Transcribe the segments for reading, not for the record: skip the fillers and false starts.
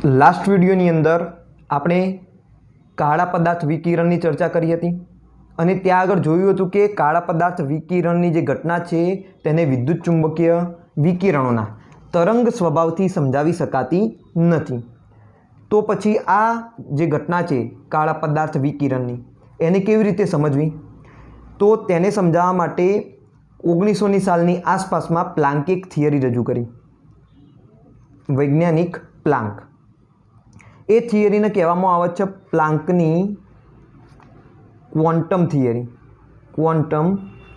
Last विडियोनी अंदर આપણે કાળા પદાર્થ વિકિરણની ચર્ચા કરી હતી અને ત્યાં આગળ જોયું હતું કે કાળા પદાર્થ વિકિરણની જે ઘટના છે તેને વિદ્યુત ચુંબકીય વિકિરણોના તરંગ સ્વભાવથી સમજાવી શકાતી નથી। તો પછી આ જે ઘટના છે કાળા પદાર્થ વિકિરણની એને કેવી રીતે સમજવી, તો તેને સમજાવવા માટે 1900ની સાલની આસપાસમાં પ્લાન્કે એક થિયરી રજૂ કરી, વૈજ્ઞાનિક પ્લાન્ક। એ થિયરીને કહેવામાં આવે છે પ્લાન્કની ક્વોન્ટમ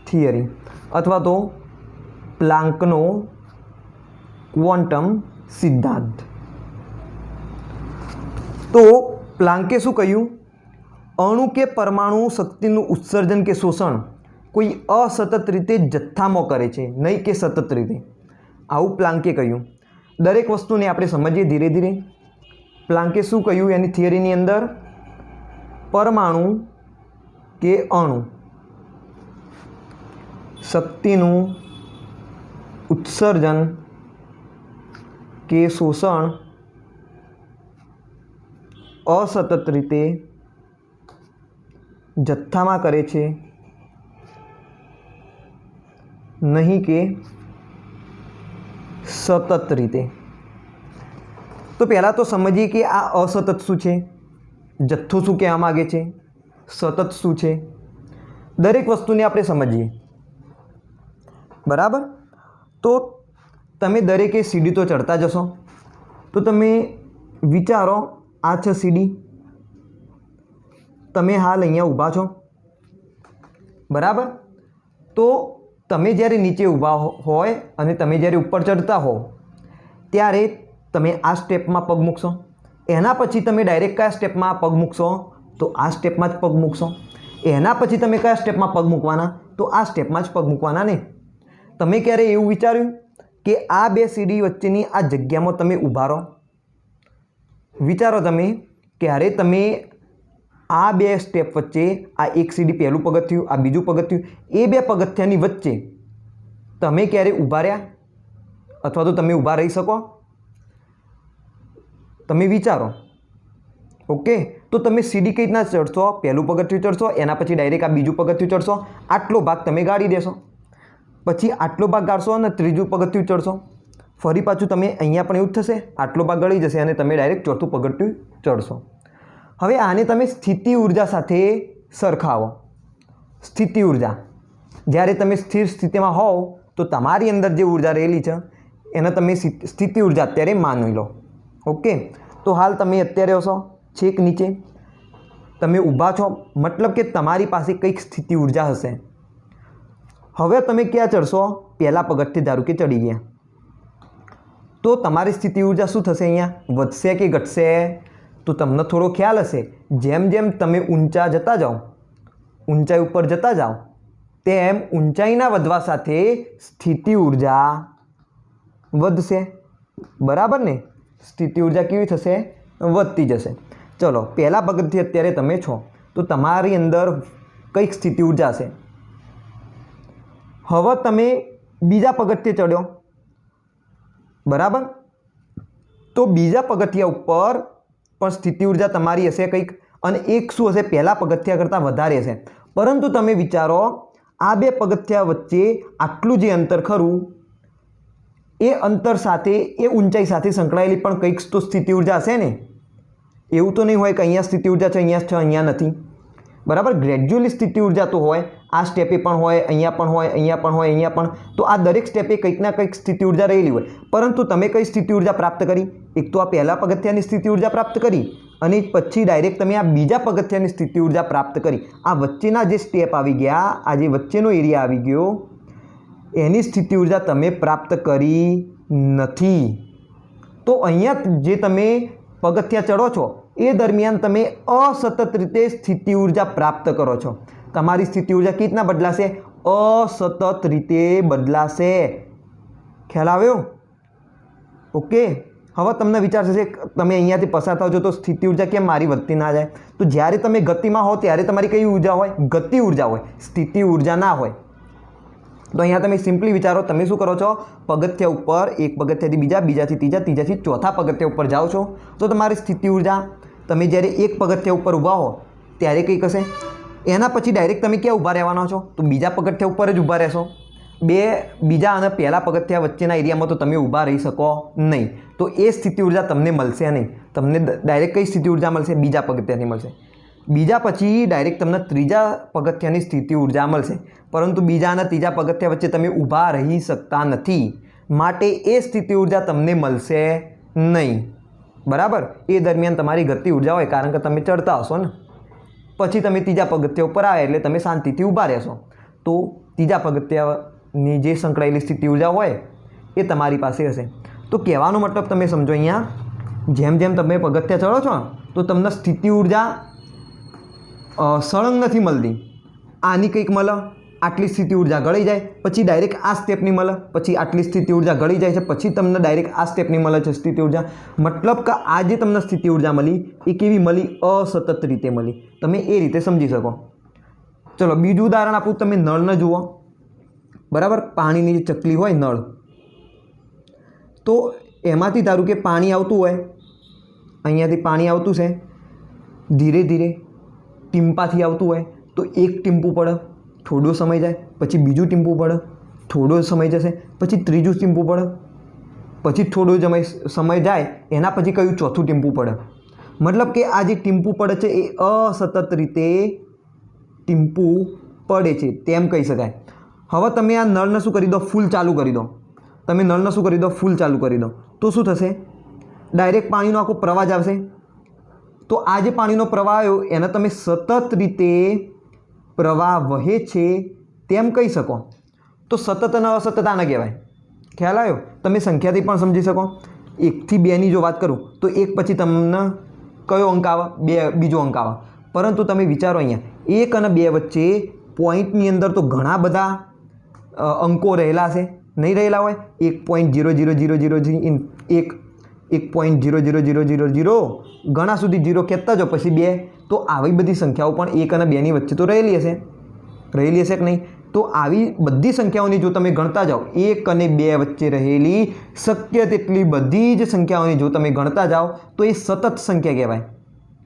થિયરી અથવા તો પ્લાન્કનો ક્વોન્ટમ સિદ્ધાંત। તો પ્લાન્કે શું કહ્યું, અણુ કે પરમાણુ શક્તિનું ઉત્સર્જન કે શોષણ કોઈ અસતત રીતે જથ્થામાં કરે છે, નહીં કે સતત રીતે, આવું પ્લાન્કે કહ્યું। દરેક વસ્તુને આપણે સમજીએ ધીરે ધીરે। પ્લાન્કે શું કહ્યું એની થિયરીની અંદર, પરમાણુ કે અણુ શક્તિનું ઉત્સર્જન કે શોષણ અસતત રીતે જથ્થામાં કરે છે, નહીં કે સતત રીતે। તો પહેલાં તો સમજીએ કે આ અસતત શું છે, જથ્થો શું કહેવા માગે છે, સતત શું છે, દરેક વસ્તુને આપણે સમજીએ, બરાબર। તો તમે દરેકે સીડી તો ચડતા જશો, તો તમે વિચારો આ છે સીડી, તમે હાલ અહીંયા ઊભા છો, બરાબર। તો તમે જ્યારે નીચે ઊભા હોય અને તમે જ્યારે ઉપર ચડતા હો ત્યારે તમે આ સ્ટેપમાં પગ મૂકશો, એના પછી તમે ડાયરેક્ટ કયા સ્ટેપમાં પગ મૂકશો, તો આ સ્ટેપમાં જ પગ મૂકશો। એના પછી તમે કયા સ્ટેપમાં પગ મૂકવાના, તો આ સ્ટેપમાં જ પગ મૂકવાના ને। તમે ક્યારે એવું વિચાર્યું કે આ બે સીડી વચ્ચેની આ જગ્યામાં તમે ઊભા રહો, વિચારો તમે, ક્યારે તમે આ બે સ્ટેપ વચ્ચે, આ એક સીડી પહેલું પગથિયું, આ બીજું પગથિયું, એ બે પગથિયાની વચ્ચે તમે ક્યારે ઊભા રહ્યા અથવા તો તમે ઊભા રહી શકો, તમે વિચારો। ઓકે, તો તમે સીડી કઈ રીતના ચડશો, પહેલું પગથિયું ચડશો, એના પછી ડાયરેક્ટ આ બીજું પગથિયું ચડશો, આટલો ભાગ તમે ગાળી દેશો, પછી આટલો ભાગ ગાળશો અને ત્રીજું પગથિયું ચડશો, ફરી પાછું તમે અહીંયા પણ એવું જ થશે, આટલો ભાગ ગળી જશે અને તમે ડાયરેક્ટ ચોથું પગથિયું ચડશો। હવે આને તમે સ્થિતિ ઉર્જા સાથે સરખાવો। સ્થિતિ ઉર્જા, જ્યારે તમે સ્થિર સ્થિતિમાં હોવ તો તમારી અંદર જે ઉર્જા રહેલી છે એને તમે સ્થિતિ ઉર્જા અત્યારે માની લો। ઓકે, તો હાલ તમે અત્યારે હશો છેક નીચે, તમે ઊભા છો, મતલબ કે તમારી પાસે કંઈક સ્થિતિ ઉર્જા હશે। હવે તમે ક્યાં ચડશો, પહેલાં પગથિયે ધારો કે ચડી ગયા, તો તમારી સ્થિતિ ઉર્જા શું થશે, અહીંયા વધશે કે ઘટશે, તો તમને થોડો ખ્યાલ હશે, જેમ જેમ તમે ઊંચા જતા જાઓ, ઊંચાઈ ઉપર જતા જાઓ, તેમ ઊંચાઈના વધવા સાથે સ્થિતિ ઉર્જા વધશે, બરાબર ને। સ્થિતિ ઉર્જા કેવી થશે, વધતી જશે। ચલો, પહેલા પગથિયે અત્યારે તમે છો તો તમારી અંદર કંઈક સ્થિતિ ઉર્જા છે। હવે તમે બીજા પગથિયે ચડ્યો, બરાબર, તો બીજા પગથિયા ઉપર પણ સ્થિતિ ઉર્જા તમારી હશે કંઈક, અને એક શું હશે, પહેલા પગથિયા કરતાં વધારે હશે। પરંતુ તમે વિચારો, આ બે પગથિયા વચ્ચે આટલું જે અંતર ખરું, એ અંતર સાથે, એ ઊંચાઈ સાથે સંકળાયેલી પણ કંઈક તો સ્થિતિ ઉર્જા હશે ને। એવું તો નહીં હોય કે અહીંયા સ્થિતિ ઉર્જા છે, અહીંયા છે, અહીંયા નથી, બરાબર। ગ્રેજ્યુઅલી સ્થિતિ ઉર્જા તો હોય, આ સ્ટેપે પણ હોય, અહીંયા પણ હોય, અહીંયા પણ હોય, અહીંયા પણ, તો આ દરેક સ્ટેપે કંઈક ના કંઈક સ્થિતિ ઉર્જા રહેલી હોય। પરંતુ તમે કઈ સ્થિતિ ઉર્જા પ્રાપ્ત કરી, એક તો આ પહેલા પગથિયાની સ્થિતિ ઉર્જા પ્રાપ્ત કરી, અને પછી ડાયરેક્ટ તમે આ બીજા પગથિયાની સ્થિતિ ઉર્જા પ્રાપ્ત કરી। આ વચ્ચેના જે સ્ટેપ આવી ગયા, આ જે વચ્ચેનો એરિયા આવી ગયો, એની સ્થિતિ ઉર્જા તમે પ્રાપ્ત કરી નથી। તો અહીંયા જે તમે પગથિયા ચડો છો એ દરમિયાન તમે અસતત રીતે સ્થિતિ ઉર્જા પ્રાપ્ત કરો છો। તમારી સ્થિતિ ઉર્જા કેવી રીતના બદલાશે, અસતત રીતે બદલાશે। ખ્યાલ આવ્યો? ઓકે, હવે તમને વિચાર થશે, તમે અહીંયાથી પસાર થાવ છો તો સ્થિતિ ઉર્જા કેમ મારી વધતી ના જાય, તો જ્યારે તમે ગતિમાં હો ત્યારે તમારી કઈ ઉર્જા હોય, ગતિ ઉર્જા હોય, સ્થિતિ ઉર્જા ના હોય। तो अहींया तमे सिम्पली विचारो, तमे शुं करो छो, पगथिया उपर एक पगथियाथी बीजा, बीजाथी तीजा, तीजाथी चौथा पगथिया उपर जाओ छो तो तमारी स्थिति ऊर्जा तमे ज्यारे एक पगथिया उपर ऊभा हो त्यारे कई हशे, एना पछी डायरेक्ट तमे क्यां ऊभा रहेवाना छो, तो बीजा पगथिया उपर ज ऊभा रहेशो। बीजा अने पहला पगथिया वच्चेना एरियामां तो तमे ऊभा रही शको नहीं, तो ए स्थिति ऊर्जा तमने मळशे नहीं। तमने डायरेक्ट कई स्थिति ऊर्जा मळशे, बीजा पगथियानी मळशे। बीजा पछी डायरेक्ट तमने त्रीजा पगथियानी स्थिति ऊर्जा मळशे, परंतु बीजा अने तीजा पगथिया वच्चे तमे ऊभा रही शकता नथी, माटे ए स्थिति ऊर्जा तमने मळशे नहीं। बराबर, ए दरमियान तमारी गति ऊर्जा होय, कारण के तमे चढ़ता हशो ने, पछी तमे तीजा पगथिया उपर आवे एटले तमे शांतिथी ऊभा रहेशो, तो तीजा पगथियानी जे संकळायेली स्थिति ऊर्जा होय ए तमारी पासे हशे। तो कहेवानो मतलब तमे समजो, अहींया जेम जेम तमे पगथिया चढ़ो छो तो तमने स्थिति ऊर्जा सळंग नथी मळती, आनी कंईक मळे, आटली स्थिति ऊर्जा गळी जाए, पछी डायरेक्ट आ स्टेपनी मळे, पछी आटली स्थिति ऊर्जा गळी जाए छे, पछी तमने डायरेक्ट आ स्टेपनी मळे छे स्थिति ऊर्जा। मतलब कि आ जे तमने स्थिति ऊर्जा मळी ए केवी मळी, असतत रीते मळी। तमे ए रीते समजी शको। चलो बीजुं उदाहरण आपूं, तमे नळने जुओ। बराबर, पाणीनी जे चकली होय नळ, तो एमांथी धारो के पाणी आवतुं होय, अहींयाथी पाणी आवतुं छे, धीरे धीरे टीम्पाथी आवतुं होय तो एक टीम्पू पड़े, थोड़ो समय जाए, पछी बीजू टीम्पू पड़े, थोड़ो समय जशे, पछी त्रीजू टीम्पू पड़े, पछी थोड़ो समय जाए एना पछी कयुं चौथुं टीम्पू पड़े। मतलब कि आ जे टीम्पू पड़े छे ए असतत रीते टीम्पू पड़े छे तेम कही शकाय। हवे तमे आ नळने शुं करी दो, फूल चालू करी दो। तमे नळने शुं करी दो, फूल चालू करी दो, तो शुं थशे, डायरेक्ट पाणीनो आखो प्रवाह ज आवशे। तो आ जे पाणीनो प्रवाह आव्यो एने तमे सतत रीते प्रवाह वहे छे तेम कही शको। तो सतत अने असतत आने कहेवाय। ख्याल आव्यो? तमे संख्याथी पण समजी शको। 1 થી 2 ની जो बात करूँ तो 1 पछी तमने कयो अंक आवे, 2 बीजो अंक आवे, परंतु तमे विचारो अहींया 1 અને 2 वच्चे पॉइंटनी अंदर तो घणा बधा अंको रहेला छे, नहीं रहेला होय। 1.00000 1.00000 घणा सुधी जीरो कहेता जाओ, पछी 2, तो आवी बधी संख्याओं पण 1 અને 2 ની वच्चे तो रहेली हशे कि नहीं। तो आवी बधी संख्याओनी जो तमे गणता जाओ, 1 અને 2 वच्चे रहेली शक्य तेटली बधी ज संख्याओनी जो तमे गणता जाओ तो ये सतत संख्या कहेवाय।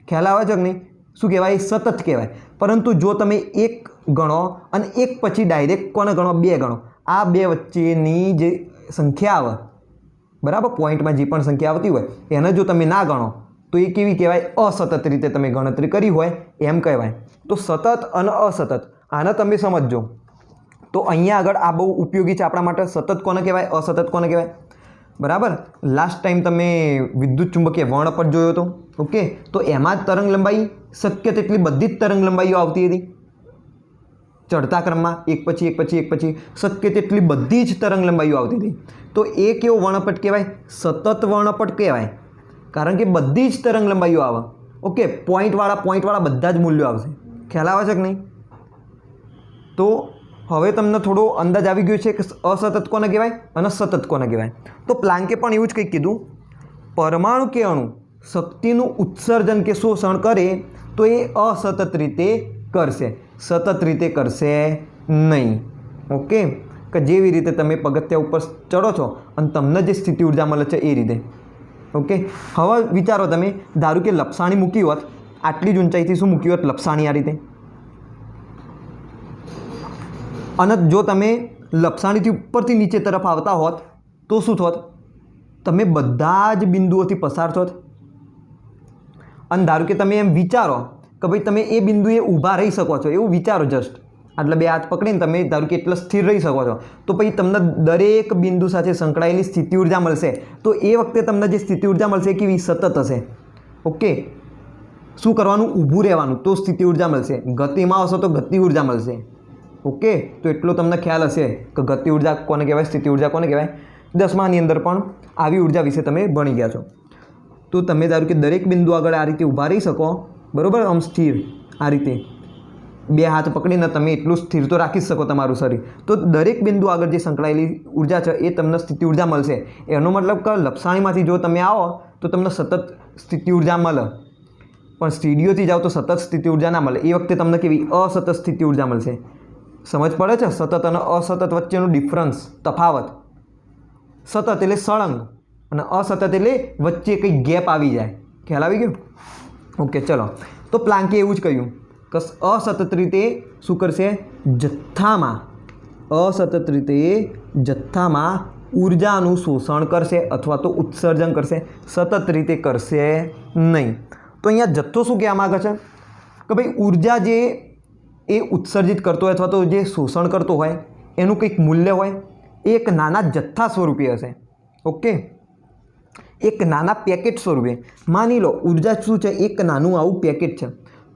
ख्याल आवे छे कि नहीं? शुं कहेवाय? सतत कहेवाय। परंतु जो तमे 1 गणो अने 1 पछी डायरेक्ट कोने गणो, 2 गणो, आ 2 वच्चेनी जे संख्या आवे, बराबर, पॉइंट में जी पण संख्या आवती होय एने जो तमे ना गणो तो ये केवी कहेवाय? असतत रीते तमे गणतरी करी होय एम कहेवाय। तो सतत अने असतत आने तमे समजजो। तो अहींया आगळ आ बहु उपयोगी छे आपणा माटे। सतत कोने कहेवाय, असतत कोने कहेवाय, बराबर। लास्ट टाइम तमे विद्युत चुंबकीय वर्णपट जोयो तो, ओके। तो एमां तरंग लंबाई शक्य तेटली बधी ज तरंग लंबाईओ आवती हती चढ़ता क्रम में, एक पछी एक पछी एक पछी शक्य तेटली बधी ज तरंग लंबाईओ आवती हती। तो ए केवो वर्णपट कहेवाय? सतत वर्णपट कहेवाय, कारण के बधी ज तरंग लंबाईओ आवे, ओके। पॉइंटवाळा बधा ज मूल्यो आवशे। ख्याल आवे छे कि नहीं? तो हवे तमने थोड़ो अंदाज आवी गयो छे कि असतत कोने कहेवाय अने सतत कोने कहेवाय। तो प्लांके पण एवुं ज कंईक कीधुं, परमाणु के अणु शक्तिनुं उत्सर्जन के शोषण करे तो ये असतत रीते करशे, सतत रीते करशे नहीं, ओके। कि जेवी रीते तमे पगथिया उपर चढ़ो छो अने तमने जे स्थिति ऊर्जा मळे छे ए रीते, ओके। हवे विचारो तमे, धारो के लपसाणी मूकी होत, आटली ज ऊंचाईथी शुं मूकी होत लपसाणी आ रीते, अने जो तमे लपसाणीथी उपरथी नीचे तरफ आवता होत तो शुं थोत, तमे बधा ज बिंदुओथी पसार थोत। अने धारो के तमे एम विचारो कि भाई तमे ए बिंदुए ऊभा रही शको छो, एवुं विचारो जस्ट आटला 2 हाथ पकड़ीने तमे धारो के एटला स्थिर रही शको छो, तो पछी तमने दरेक बिंदु साथे संकळायेली स्थिति ऊर्जा मळशे। तो ए वखते तमने जे स्थिति ऊर्जा मळशे केवी सतत हशे, ओके। शुं करवानुं? ऊभું રહેવાનું तो स्थिति ऊर्जा मळशे। गतिमां हशो तो गति ऊर्जा मळशे, ओके। तो एटलो तमने ख्याल हशे कि गति ऊर्जा कोने कहेवाय, स्थिति ऊर्जा कोने कहेवाय। 10मानी अंदर पण आवी ऊर्जा विषे तमे भणी गया छो। तो तमे धारो के दरेक बिंदु आगळ आ रीते ऊभा रही शको, बरोबर, आम स्थिर आ रीते 2 हाथ पकड़ीने तमे एटલું स्थिर तो राखी शको तमारुं शरीर। तो दरेक बिंदु आगळ जे संकळायेली ऊर्जा छे ए तमने स्थिति ऊर्जा मळशे। एनो मतलब कि लपसाणीमांथी जो तमे आवो तो तमने सतत स्थिति ऊर्जा मळे, पण स्टीडियोथी जाओ तो सतत स्थिति ऊर्जा ना मळे। ए वखते तमने केवी असतत स्थिति ऊर्जा मळशे। સમજ પડે છે? સતત અને અસતત વચ્ચેનું ડિફરન્સ, તફાવત. સતત એટલે સળંગ અને અસતત એટલે વચ્ચે કંઈ ગેપ આવી જાય. ખ્યાલ આવી ગયો? ઓકે, ચલો. તો પ્લાન્કે એવું જ કહ્યું કે અસતત રીતે શું કરશે? અસતત રીતે જથ્થામાં ઉર્જાનું શોષણ કરશે અથવા તો ઉત્સર્જન કરશે, સતત રીતે કરશે નહીં. તો અહીંયા જથ્થો શું કહેવા માગે છે કે ભાઈ ઉર્જા જે એ ઉત્સર્જિત કરતો હોય અથવા તો જે શોષણ કરતો હોય એનું કંઈક મૂલ્ય હોય, એ એક નાના જથ્થા સ્વરૂપે હશે. ઓકે, એક નાના પેકેટ સ્વરૂપે. માની લો ઉર્જા શું છે? એક નાનું આવું પેકેટ છે.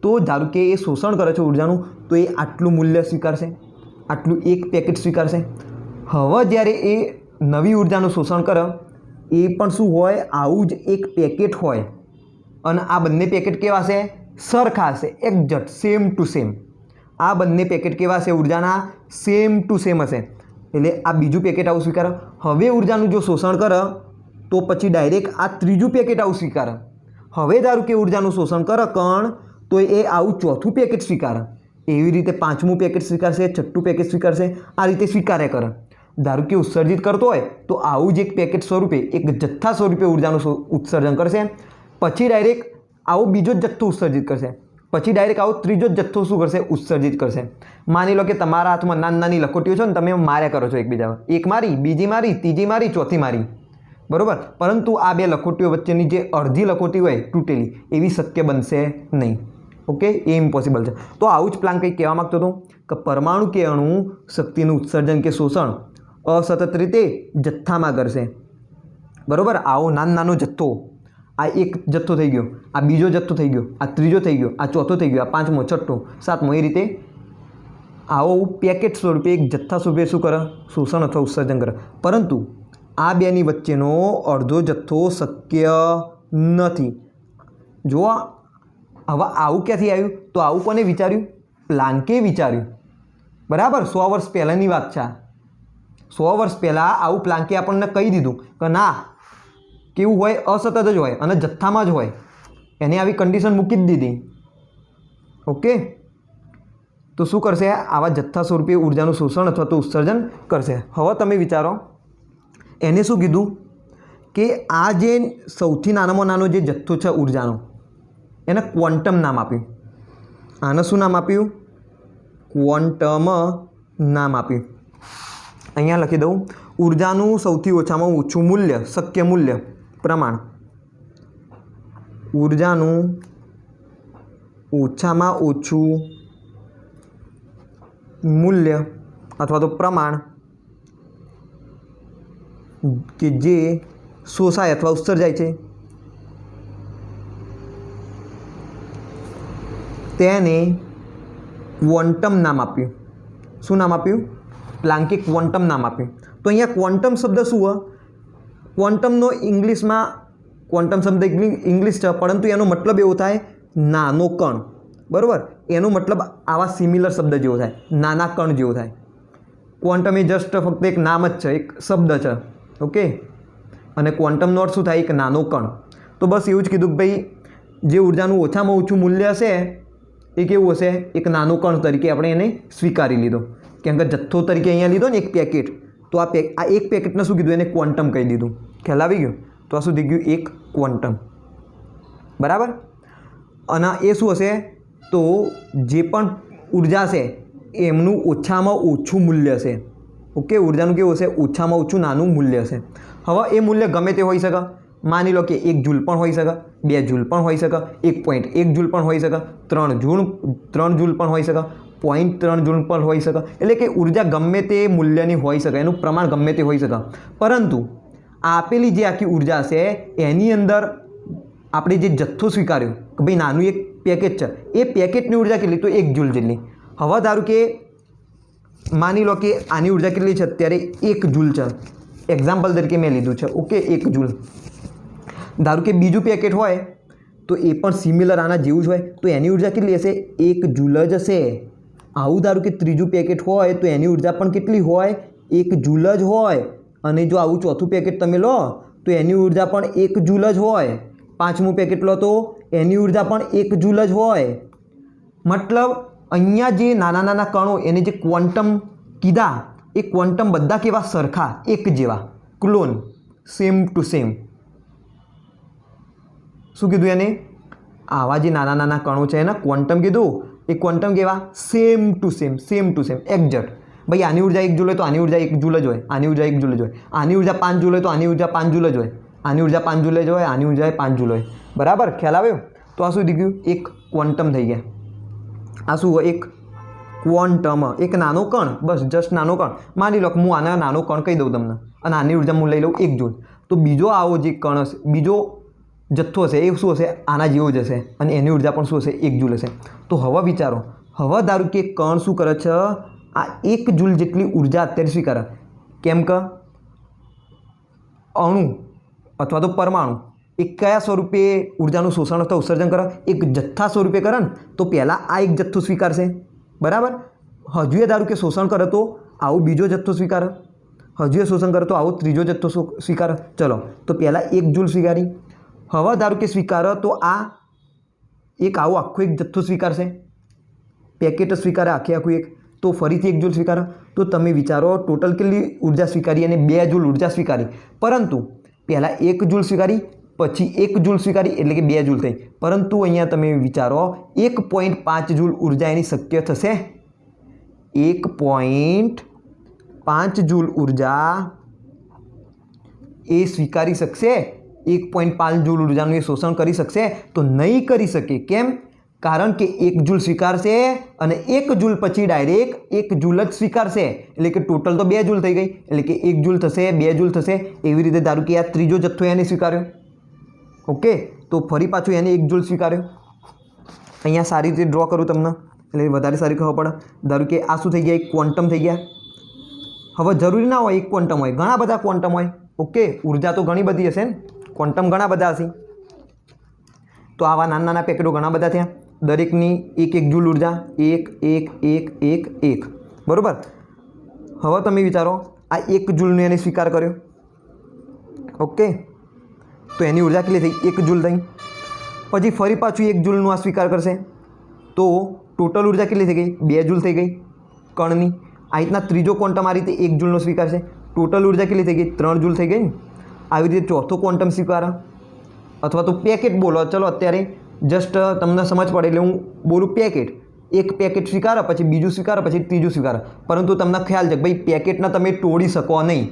તો ધારો કે એ શોષણ કરે છે ઉર્જાનું, તો એ આટલું મૂલ્ય સ્વીકારશે, આટલું એક પેકેટ સ્વીકારશે. હવે જ્યારે એ નવી ઉર્જાનું શોષણ કરે, એ પણ શું હોય? આવું જ એક પેકેટ હોય. અને આ બંને પેકેટ કેવા છે? સરખા હશે, એક્ઝેક્ટ સેમ ટુ સેમ. આ બંને પેકેટ કેવા છે? ઉર્જાના સેમ ટુ સેમ હશે. એટલે આ બીજું પેકેટ આવું સ્વીકારે. હવે ઉર્જાનું જો શોષણ કરે તો પછી ડાયરેક્ટ આ ત્રીજું પેકેટ આવું સ્વીકારે. હવે ધારો કે ઉર્જાનું શોષણ કરે કણ, તો એ આવું ચોથું પેકેટ સ્વીકારે. એવી રીતે પાંચમું પેકેટ સ્વીકારશે, છઠ્ઠું પેકેટ સ્વીકારશે. આ રીતે સ્વીકાર્યા કરે. ધારો કે ઉત્સર્જિત કરતો હોય તો આવું જ એક પેકેટ સ્વરૂપે, એક જથ્થા સ્વરૂપે ઉર્જાનું ઉત્સર્જન કરશે. પછી ડાયરેક્ટ આવો બીજો જ જથ્થો ઉત્સર્જિત કરશે. પછી ડાયરેક્ટ આવો ત્રીજો જ જથ્થો શું કરશે? ઉત્સર્જિત કરશે. માની લો કે તમારા હાથમાં નાની નાની લખોટીઓ છે ને, તમે માર્યા કરો છો એકબીજા. એક મારી, બીજી મારી, ત્રીજી મારી, ચોથી મારી. બરાબર? પરંતુ આ બે લખોટીઓ વચ્ચેની જે અડધી લખોટી હોય તૂટેલી, એવી શક્ય બનશે નહીં. ઓકે, એ ઇમ્પોસિબલ છે. તો આવું જ પ્લાન કંઈક કહેવા માગતો હતો કે પરમાણુ કે અણુ શક્તિનું ઉત્સર્જન કે શોષણ અસતત રીતે જથ્થામાં કરશે. બરાબર? આવો નાનો જથ્થો, આ એક જથ્થો થઈ ગયો, આ બીજો જથ્થો થઈ ગયો, આ ત્રીજો થઈ ગયો, આ ચોથો થઈ ગયો, આ પાંચમો, છઠ્ઠો, સાતમો, એ રીતે આવો પેકેટ સ્વરૂપે એક જથ્થા સ્વરૂપે શું કરે? શોષણ અથવા ઉત્સર્જન કરે. પરંતુ આ બેની વચ્ચેનો અડધો જથ્થો શક્ય નથી. જો હવે આવું ક્યાંથી આવ્યું? તો આવું કોને વિચાર્યું? પ્લાન્કે વિચાર્યું. બરાબર? 100 વર્ષ પહેલાંની વાત છે. 100 વર્ષ પહેલાં આવું પ્લાન્કે આપણને કહી દીધું કે ના, કેવું હોય? અસતત જ હોય અને જથ્થામાં જ હોય. એને આવી કન્ડિશન મૂકી જ દીધી. ઓકે, તો શું કરશે? આવા જથ્થા સ્વરૂપે ઉર્જાનું શોષણ અથવા તો ઉત્સર્જન કરશે. હવે તમે વિચારો, એને શું કીધું કે આ જે સૌથી નાનામાં નાનો જે જથ્થો છે ઉર્જાનો, એને ક્વોન્ટમ નામ આપ્યું. આને શું નામ આપ્યું? ક્વોન્ટમ નામ આપ્યું. અહીંયા લખી દઉં, ઉર્જાનું સૌથી ઓછામાં ઓછું મૂલ્ય, શક્ય મૂલ્ય, પ્રમાણ. ઉર્જાનું ઓછામાં ઓછું મૂલ્ય અથવા તો પ્રમાણ કે જે શોષાય અથવા ઉત્સર્જાય છે, તેને ક્વોન્ટમ નામ આપ્યું. શું નામ આપ્યું? પ્લાન્કે ક્વોન્ટમ નામ આપ્યું. તો અહીંયા ક્વોન્ટમ શબ્દ શું હોય? ક્વોન્ટમનો ઇંગ્લિશમાં, ક્વોન્ટમ શબ્દ ઇંગ્લિશ છે, પરંતુ એનો મતલબ એવો થાય નાનો કણ. બરાબર? એનો મતલબ આવા સિમિલર શબ્દ જેવો થાય, નાના કણ જેવો થાય. ક્વોન્ટમ એ જસ્ટ ફક્ત એક નામ જ છે, એક શબ્દ છે. ઓકે, અને ક્વોન્ટમનો અર્થ શું થાય? એક નાનો કણ. તો બસ એવું જ કીધું કે ભાઈ જે ઉર્જાનું ઓછામાં ઓછું મૂલ્ય હશે એ કેવું હશે? એક નાનો કણ તરીકે આપણે એને સ્વીકારી લીધો. કેમ કે જથ્થો તરીકે અહીંયા લીધો ને એક પેકેટ, તો આ એક પેકેટને શું કીધું? એને ક્વોન્ટમ કહી દીધું. ખ્યાલ આવી ગયો? તો આ શું થઈ ગયું? એક ક્વોન્ટમ. બરાબર? અને એ શું હશે? તો જે પણ ઉર્જા છે એમનું ઓછામાં ઓછું મૂલ્ય છે. ઓકે, ઉર્જાનું કેવું હશે? ઓછામાં ઓછું નાનું મૂલ્ય છે. હવે એ મૂલ્ય ગમે તે હોઈ શકે. માની લો કે 1 જૂલ પણ હોઈ શકે, 2 જૂલ પણ હોઈ શકે, 1.1 જૂલ પણ હોઈ શકે, 3 જૂલ પણ હોઈ શકે, 0.3 જૂલ પણ હોઈ શકે. એટલે કે ઉર્જા ગમે તે મૂલ્યની હોઈ શકે, એનું પ્રમાણ ગમે તે હોઈ શકે. પરંતુ આપેલી જે આખી ઉર્જા છે એની અંદર આપણે જે જથ્થો સ્વીકાર્યો કે ભાઈ નાનું એક પેકેટ છે, એ પેકેટની ઉર્જા કેટલી? તો 1 જૂલ જેટલી. હવે ધારો કે માની લો કે આની ઉર્જા કેટલી છે? અત્યારે 1 જૂલ છે. એક્ઝામ્પલ તરીકે મેં લીધું છે. Okay, 1 joule. ધારો કે બીજું પેકેટ હોય તો એ પણ સિમિલર આના જેવું જ હોય, તો એની ઉર્જા કેટલી હશે? 1 જૂલ જ હશે. આવું ધારો કે ત્રીજું પેકેટ હોય તો એની ઉર્જા પણ કેટલી હોય? 1 જૂલ જ હોય. અને જો આવું ચોથું પેકેટ તમે લો તો એની ઉર્જા પણ 1 જૂલ જ હોય. પાંચમું પેકેટ લો તો એની ઉર્જા પણ 1 જૂલ જ હોય. મતલબ અહીંયા જે નાના નાના કણો એને જે ક્વોન્ટમ કીધા એ ક્વોન્ટમ બધા કેવા સરખા એક જેવા ક્લોન સેમ ટુ સેમ શું કીધું એને આવા જે નાના નાના કણો છે એને ક્વોન્ટમ કીધું એ ક્વોન્ટમ કેવા સેમ ટુ સેમ એક્ઝેક્ટ ભાઈ આની ઉર્જા 1 જૂલ હોય તો આની ઉર્જા 1 જૂલ જ હોય આની ઉર્જા 1 જૂલ જ હોય આની ઉર્જા 5 જૂલ હોય તો આની ઉર્જા 5 જૂલ જ હોય આની ઉર્જા 5 જૂલ જ હોય આની ઉર્જા 5 જૂલ હોય બરાબર ખ્યાલ આવ્યો તો આ શું થઈ ગયું એક ક્વોન્ટમ થઈ ગયા આ શું હોય એક ક્વોન્ટમ એક નાનો કણ બસ જસ્ટ નાનો કણ માની લો કે હું આના નાનો કણ કહી દઉં તમને અને આની ઉર્જા હું લઈ લઉં 1 જૂલ તો બીજો આવો જે કણ હશે બીજો જથ્થો હશે એ શું હશે આના જેવો જ હશે અને એની ઉર્જા પણ શું હશે 1 જૂલ હશે તો હવે વિચારો હવે ધારો કે કણ શું કરે છે આ 1 જૂલ જેટલી ઉર્જા અત્યારે સ્વીકારે કેમ કે અણુ અથવા તો પરમાણુ એ કયા સ્વરૂપે ઉર્જાનું શોષણ અથવા ઉત્સર્જન કરે એક જથ્થા સ્વરૂપે કરે ને તો પહેલાં આ એક જથ્થો સ્વીકારશે બરાબર હજુ એ ધારો કે શોષણ કરે તો આવું બીજો જથ્થો સ્વીકારે હજુ એ શોષણ કરે તો આવો ત્રીજો જથ્થો સ્વીકારે ચલો તો પહેલાં 1 જૂલ સ્વીકારી હવે ધારો કે સ્વીકારે તો આ એક આવો આખો એક જથ્થો સ્વીકારશે પેકેટ સ્વીકારે આખું એક તો ફરીથી 1 જૂલ સ્વીકારે તો તમે વિચારો ટોટલ કેટલી ઉર્જા સ્વીકારી અને 2 જૂલ ઉર્જા સ્વીકારી પરંતુ પહેલાં 1 જૂલ સ્વીકારી પછી 1 જૂલ સ્વીકારી એટલે કે 2 જૂલ થઈ પરંતુ અહીંયા તમે વિચારો 1.5 જૂલ ઉર્જા એની શક્ય થશે 1.5 જૂલ ઉર્જા એ સ્વીકારી શકશે 1.5 જૂલ ઉર્જાનું એ શોષણ કરી શકશે તો નહીં કરી શકે કેમ કારણ કે 1 જૂલ સ્વીકારશે અને 1 જૂલ પછી ડાયરેક્ટ 1 જૂલ જ સ્વીકારશે એટલે કે ટોટલ તો 2 જૂલ થઈ ગઈ એટલે કે 1 જૂલ થશે 2 જૂલ થશે એવી રીતે ધારો કે આ ત્રીજો જથ્થો એને સ્વીકાર્યો ઓકે તો ફરી પાછું એને 1 જૂલ સ્વીકાર્યો અહીંયા સારી રીતે ડ્રો કરું તમને એટલે વધારે સારી ખબર પડે ધારો કે આ શું થઈ ગયા એક ક્વોન્ટમ થઈ ગયા હવે જરૂરી ના હોય એક ક્વોન્ટમ હોય ઘણા બધા ક્વોન્ટમ હોય ઓકે ઉર્જા તો ઘણી બધી હશે ને ક્વોન્ટમ ઘણા બધા હશે તો આવા નાના નાના પેકેટો ઘણા બધા થયા દરેકની 1 જૂલ ઉર્જા 1 બરાબર હવે તમે વિચારો આ 1 જૂલનો એને સ્વીકાર કર્યો ઓકે તો એની ઉર્જા કેટલી થઈ 1 જૂલ થઈ પછી ફરી પાછું 1 જૂલનું આ સ્વીકાર કરશે તો ટોટલ ઉર્જા કેટલી થઈ ગઈ 2 જૂલ થઈ ગઈ કણની આ રીતના ત્રીજો ક્વોન્ટમ આ રીતે 1 જૂલનો સ્વીકારશે ટોટલ ઉર્જા કેટલી થઈ ગઈ 3 જૂલ થઈ ગઈ ને આવી રીતે ચોથો ક્વોન્ટમ સ્વીકારે અથવા તો પેકેટ બોલો ચલો અત્યારે જસ્ટ તમને સમજ પડે એટલે હું બોલું પેકેટ એક પેકેટ સ્વીકારે પછી બીજું સ્વીકારે પછી ત્રીજું સ્વીકારે પરંતુ તમને ખ્યાલ છે કે ભાઈ પેકેટને તમે તોડી શકો નહીં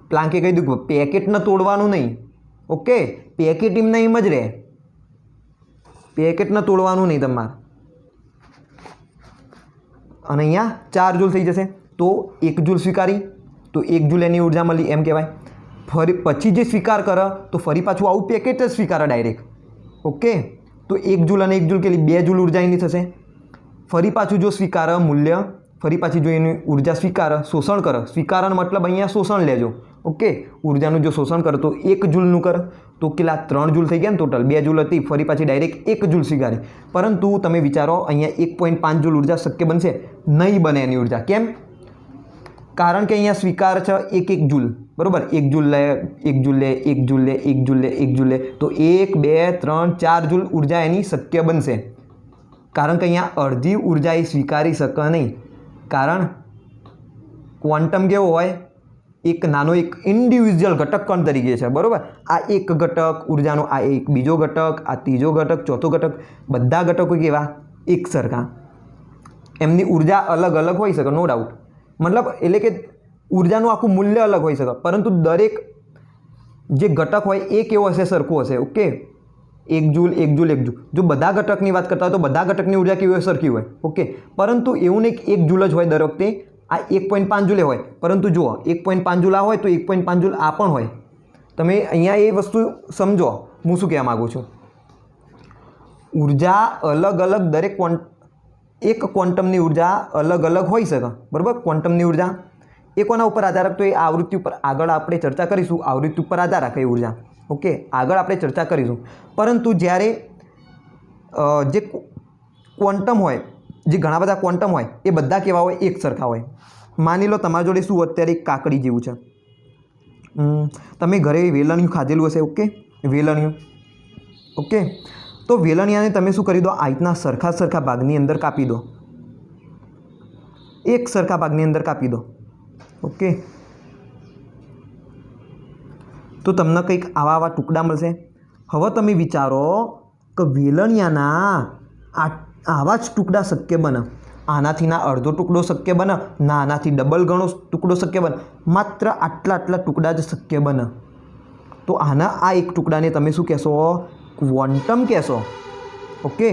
પ્લાન્કે કહી દીધું પેકેટને તોડવાનું નહીં ઓકે પેકેટ એમને એમ જ રહે પેકેટને તોડવાનું નહીં તમારે અને અહીંયા 4 જૂલ થઈ જશે તો 1 જૂલ સ્વીકારી તો 1 જૂલ એની ઉર્જા મળી એમ કહેવાય ફરી પછી જે સ્વીકાર કરે તો ફરી પાછું આવું પેકેટ જ સ્વીકારે ડાયરેક્ટ ઓકે તો 1 જૂલ અને 1 જૂલ કેટલી 2 જૂલ ઉર્જા એની થશે ફરી પાછું જો સ્વીકારે મૂલ્ય ફરી પાછી જો એની ઉર્જા સ્વીકારે શોષણ કરે સ્વીકારનો મતલબ અહીંયા શોષણ લેજો ઓકે ઉર્જાનું જો શોષણ કરે તો 1 જૂલનું કરે તો કેટલા 3 જૂલ થઈ ગયા ને ટોટલ 2 જૂલ હતી ફરી પાછી ડાયરેક્ટ 1 જૂલ સ્વીકારે પરંતુ તમે વિચારો અહીંયા 1.5 જૂલ ઉર્જા શક્ય બનશે નહીં બને એની ઉર્જા કેમ કારણ કે અહીંયા સ્વીકાર છે 1 જૂલ બરાબર 1 જૂલ લે 1 જૂલ લે 1 જૂલ લે 1 જૂલ લે 1 જૂલ લે તો 1 2 3 4 જૂલ ઉર્જા એની શક્ય બનશે કારણ કે અહીંયા અડધી ઉર્જા એ સ્વીકારી શકે નહીં કારણ ક્વોન્ટમ કેવો હોય એક નાનો એક ઇન્ડિવિજ્યુઅલ ઘટક કણ તરીકે છે બરાબર આ એક ઘટક ઉર્જાનો આ એક બીજો ઘટક આ ત્રીજો ઘટક ચોથો ઘટક બધા ઘટકો કેવા એક સરખા એમની ઉર્જા અલગ અલગ હોઈ શકે નો ડાઉટ મતલબ એટલે કે ઉર્જાનું આખું મૂલ્ય અલગ હોઈ શકે પરંતુ દરેક જે ઘટક હોય એ કેવો હશે સરખો હશે ઓકે 1 જૂલ 1 જૂલ 1 જૂલ જો બધા ઘટકની વાત કરતા હોય તો બધા ઘટકની ઉર્જા કેવી હોય સરખી હોય ઓકે પરંતુ એવું નહીં કે 1 જૂલ જ હોય દર વખતે આ 1.5 જૂલે હોય પરંતુ જુઓ 1.5 જૂલ આ હોય તો 1.5 જૂલ આ પણ હોય તમે અહીંયા એ વસ્તુ સમજો હું શું કહેવા માગું છું ઉર્જા અલગ અલગ દરેક એક ક્વોન્ટમની ઉર્જા અલગ અલગ હોઈ શકે બરાબર ક્વોન્ટમની ઉર્જા એ કોના ઉપર આધાર રાખતો એ આવૃત્તિ ઉપર આગળ આપણે ચર્ચા કરીશું આવૃત્તિ ઉપર આધાર રાખે ઉર્જા ઓકે આગળ આપણે ચર્ચા કરીશું પરંતુ જ્યારે જે ક્વોન્ટમ હોય જે ઘણા બધા ક્વોન્ટમ હોય એ બધા કેવા હોય એક સરખા હોય માની લો તમારી જોડે શું અત્યારે એક કાકડી જેવું છે તમે ઘરે વેલણિયું ખાધેલું હશે ઓકે વેલણિયું ઓકે તો વેલણિયાને તમે શું કરી દો આ રીતના સરખા ભાગની અંદર કાપી દો एक सरखा भागनी अंदर कापी दो। ओके, तो तमने कंईक आवा आवा टुकड़ा मळशे। हवे तमे विचारो कि वेलणियाना आवा ज टुकड़ा शक्य बने, आनाथी ना अर्धो टुकड़ो शक्य बने, ना आनाथी डबल गणो टुकड़ो शक्य बने, मात्र आटला आटला टुकड़ा ज शक्य बने। तो आना आ एक टुकड़ाने तमे शुं कहेशो? क्वोंटम कहेशो। ओके,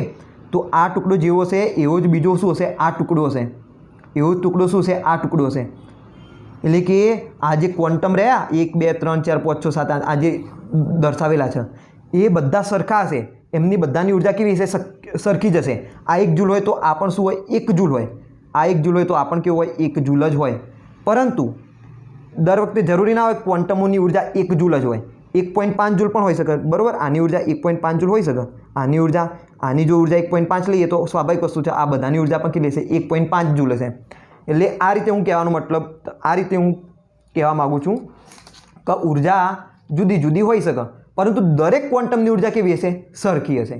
तो आ टुकड़ो जेवो छे एवो ज बीजो शुं हशे? आ टुकड़ो हशे। एवो टुकड़ो शुं हशे? आ टुकड़ो हशे। एटले के आ जे क्वोंटम रह्या 1 2 3 4 5 6 7 8 आ जे दर्शावेला छे ए बधा सरखा हशे, एमनी बधानी ऊर्जा केवी हशे? सरखी ज हशे। आ 1 जूल होय तो आ पण शुं होय? 1 जूल होय। आ 1 जूल होय तो आ पण केवुं होय? 1 जूल ज होय। परंतु दर वखते जरूरी ना होय क्वोंटमोनी ऊर्जा 1 जूल ज होय। 1.5 जूल पण होई शके, बरोबर। आनी ऊर्जा 1.5 जूल होई शके। आनी ऊर्जा, आनी जो ऊर्जा 1.5 लईए तो स्वाभाविक वस्तु छे, आ बधानी ऊर्जा पण केटली हशे? 1.5 जूल हशे। એટલે આ રીતે હું કહેવાનો મતલબ આ રીતે હું કહેવા માગું છું કે ઊર્જા જુદી જુદી હોઈ શકે, પરંતુ દરેક ક્વોન્ટમની ઊર્જા કેવી હશે? સરખી હશે।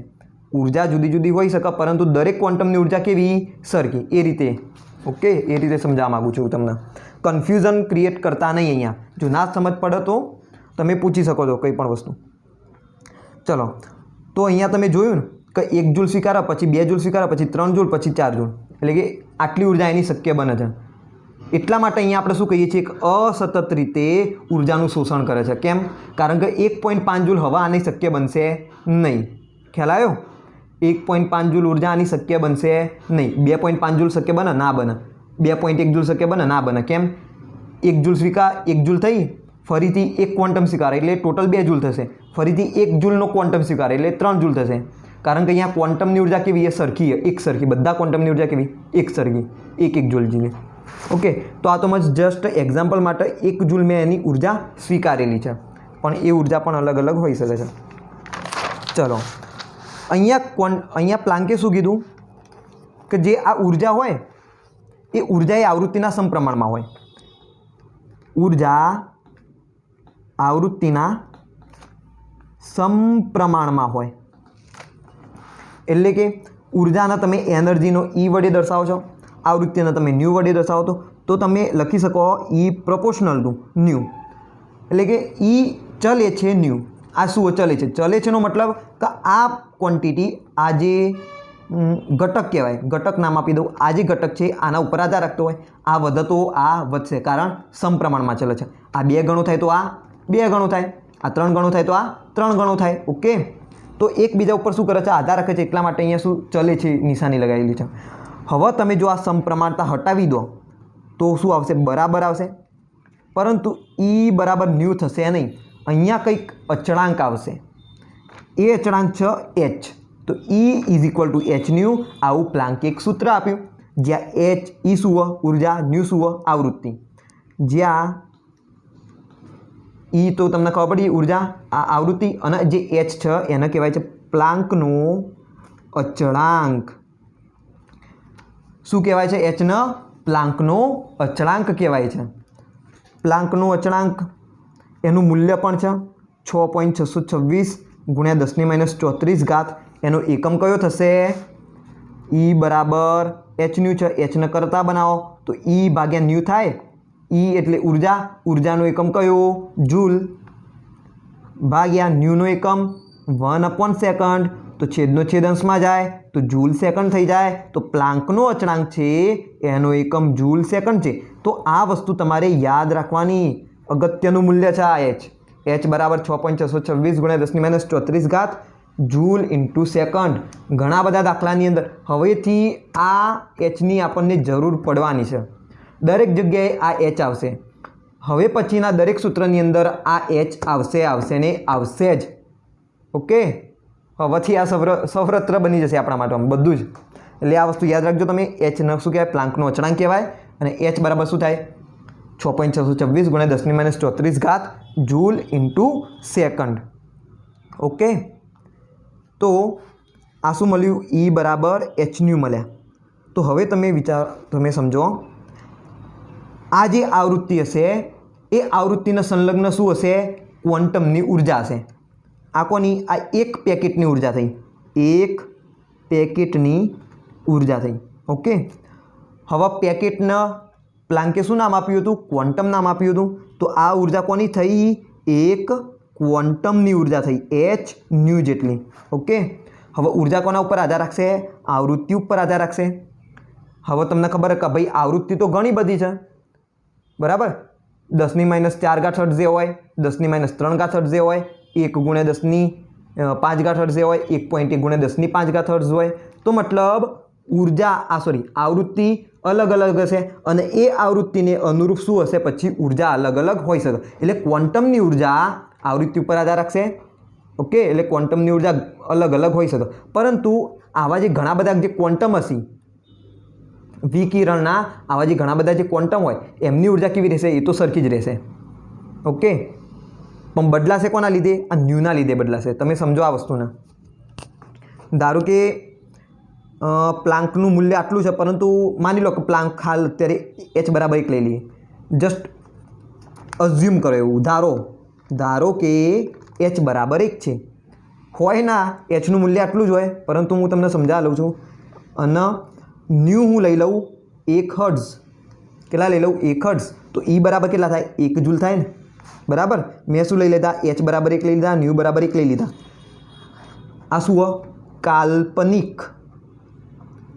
ઊર્જા જુદી જુદી હોઈ શકે, પરંતુ દરેક ક્વોન્ટમની ઊર્જા કેવી? સરખી। એ રીતે, ઓકે, એ રીતે સમજાવવા માગું છું તમને। કન્ફ્યુઝન ક્રિએટ કરતા નહીં અહીંયા। જો ના સમજ પડે તો તમે પૂછી શકો છો કંઈ પણ વસ્તુ। ચલો, તો અહીંયા તમે જોયું ને કે 1 જૂલ સ્વીકારે, પછી 2 જૂલ સ્વીકારે, પછી 3 જૂલ, પછી 4 જૂલ, એટલે કે આટલી ઊર્જા એની શક્ય બને છે। એટલા માટે અહીંયા આપણે શું કહીએ છીએ કે અસતત રીતે ઊર્જાનું શોષણ કરે છે। કેમ? કારણ કે 1.5 જૂલ હવા આની શક્ય બનશે નહીં। ખ્યાલ આવ્યો? 1.5 જૂલ ઊર્જા આની શક્ય બનશે નહીં। 2.5 જૂલ શક્ય બને? ના બને। 2.1 જૂલ શક્ય બને? ના બને। કેમ? 1 જૂલ સ્વીકાર 1 જૂલ થઈ, ફરીથી 1 ક્વોન્ટમ સ્વીકાર એટલે ટોટલ 2 જૂલ થશે, ફરીથી 1 જૂલનો ક્વોન્ટમ સ્વીકાર એટલે 3 જૂલ થશે। કારણ કે અહીંયા ક્વોન્ટમની ઊર્જા કેવી? એ સરખી, એક સરખી। બધા ક્વોન્ટમની ઊર્જા કેવી? એક સરખી, 1 જૂલ જેવી। ઓકે, તો આ તો મેં જસ્ટ એક્ઝામ્પલ માટે 1 જૂલ મેં એની ઊર્જા સ્વીકારેલી છે, પણ એ ઊર્જા પણ અલગ અલગ હોઈ શકે છે। ચલો, અહીંયા પ્લાન્કે શું કીધું કે જે આ ઊર્જા હોય એ ઊર્જા એ આવૃત્તિના સમપ્રમાણમાં હોય। ઊર્જા આવૃત્તિના સમપ્રમાણમાં હોય, એટલે કે ઊર્જાને તમે એનર્જીનો E વડે દર્શાવો છો, आवृत्तिने તમે ન્યુ વડે દર્શાવો તો તમે લખી શકો E પ્રોપોર્શનલ ટુ ન્યુ, એટલે કે E ચલે છે ન્યુ। આ શું ચલે છે? ચલે છેનો મતલબ કે આ ક્વોન્ટિટી, આ જે ઘટક કહેવાય, ઘટક નામ આપી દઉં, આ જે ઘટક છે આના ઉપર આધાર રાખતો હોય, આ વધે તો આ વધશે, કારણ સમપ્રમાણમાં ચલે છે। આ 2 ગણો થાય તો આ 2 ગણો થાય, આ 3 ગણો થાય તો આ 3 ગણો થાય। ઓકે, તો એકબીજા ઉપર શું કરે છે? આધાર રાખે છે, એટલા માટે અહીંયા શું ચલે છે નિશાની લગાવેલી છે। હવે તમે જો આ સમપ્રમાણતા હટાવી દો તો શું આવશે? બરાબર આવશે, પરંતુ E બરાબર ન્યુ થશે નહીં। અહીંયા કંઈક અચળાંક આવશે, એ અચળાંક છે H। તો E is equal to H new. આવું પ્લાન્કે એક સૂત્ર આપ્યું, જ્યાં H E શું હોય? ઉર્જા, ન્યુ શું હોય? આવૃત્તિ। જ્યાં E તો તમને ખબર પડી ઉર્જા, આ આવૃત્તિ, અને જે H છે એને કહેવાય છે પ્લાન્કનો અચળાંક। શું કહેવાય છે? H ને પ્લાન્કનો અચળાંક કહેવાય છે। પ્લાન્કનો અચળાંક એનું મૂલ્ય પણ છે 6.626 ગુણ્યા 10⁻34 ઘાત। એનો એકમ કયો થશે? E બરાબર H ન્યુ છે, H ને કરતા બનાવો તો E ભાગ્યા ન્યુ થાય। E એટલે ઉર્જા, ઉર્જાનો એકમ કયો? જૂલ, ભાગ્યા ન્યુનો એકમ 1/સેકન્ડ, તો છેદનો છેદ અંશમાં જાય તો જૂલ સેકન્ડ થઈ જાય। તો પ્લાન્કનો અચળાંક છે એનો એકમ જૂલ સેકન્ડ છે। તો આ વસ્તુ તમારે યાદ રાખવાની, અગત્યનું મૂલ્ય છે આ H। H બરાબર 6.626 ગુણ્યા 10⁻34 ઘાત જૂલ ઇન્ટુ સેકન્ડ। ઘણા બધા દાખલાની અંદર હવેથી આ Hની આપણને જરૂર પડવાની છે, દરેક જગ્યાએ આ H આવશે। હવે પછીના દરેક સૂત્રની અંદર આ H આવશે ને આવશે જ। ઓકે, હવેથી આ સર્વત્ર બની જશે આપણા માટે બધું જ। એટલે આ વસ્તુ યાદ રાખજો તમે। H ને શું કહેવાય? પ્લાન્કનો અચળાંક કહેવાય, અને H બરાબર શું થાય? 6.626 ગુણ્યા 10⁻34 ઘાત જૂલ ઇન્ટુ સેકન્ડ। ઓકે, તો આ શું મળ્યું? E બરાબર H ન્યુ મળ્યા। તો હવે તમે સમજો, આ જે આવૃત્તિ હશે એ આવૃત્તિના સંલગ્ન શું હશે? ક્વોન્ટમની ઊર્જા હશે। આ કોની? આ એક પેકેટની ઊર્જા થઈ, એક પેકેટની ઊર્જા થઈ। ઓકે, હવે પેકેટના પ્લાન્કે શું નામ આપ્યું હતું? ક્વોન્ટમ નામ આપ્યું હતું. તો આ ઉર્જા કોની થઈ? એક ક્વોન્ટમની ઉર્જા થઈ, h ન્યુ જેટલી. ઓકે, હવે ઉર્જા કોના ઉપર આધાર રાખશે? આવૃત્તિ ઉપર આધાર રાખશે. હવે તમને ખબર કે ભાઈ આવૃત્તિ તો ઘણી બધી છે, બરાબર. 10⁻⁴ હર્ટ્ઝ જે હોય, 10⁻³ હર્ટ્ઝ જે હોય, 1 × 10⁵ હર્ટ્ઝ જે હોય, 1.1 × 10⁵ હર્ટ્ઝ હોય. તો મતલબ આવૃત્તિ અલગ અલગ હશે અને એ આવૃત્તિને અનુરૂપ શું હશે? પછી ઉર્જા અલગ અલગ હોઈ શકે. એટલે ક્વોન્ટમની ઉર્જા આવૃત્તિ ઉપર આધાર રાખશે. ઓકે, એટલે ક્વોન્ટમની ઉર્જા અલગ અલગ હોઈ શકે. પરંતુ આવા જે ઘણા બધા જે ક્વોન્ટમ હશે, વિકિરણના આવા જે ઘણા બધા જે ક્વોન્ટમ હોય એમની ઉર્જા કેવી રહેશે? એ તો સરખી જ રહેશે. ઓકે, પણ બદલાશે કોના લીધે? આ ન્યૂના લીધે બદલાશે. તમે સમજો આ વસ્તુને. ધારો કે પ્લાન્કનું મૂલ્ય આટલું છે, પરંતુ માની લો કે પ્લાન્ક હાલ અત્યારે h = 1 લઈ લઈએ. જસ્ટ અઝ્યુમ કરો એવું, ધારો કે h = 1 છે. હોય ના, hનું મૂલ્ય આટલું જ હોય, પરંતુ હું તમને સમજાવવા લઉં છું. અને ન્યૂ હું લઈ લઉં 1 હર્ટ્ઝ. કેટલા લઈ લઉં? 1 હર્ટ્ઝ. તો E બરાબર કેટલા થાય? 1 જૂલ થાય ને, બરાબર. મેં શું લઈ લીધા? h = 1 લઈ લીધા, ન્યૂ = 1 લઈ લીધા. આ શું? કાલ્પનિક.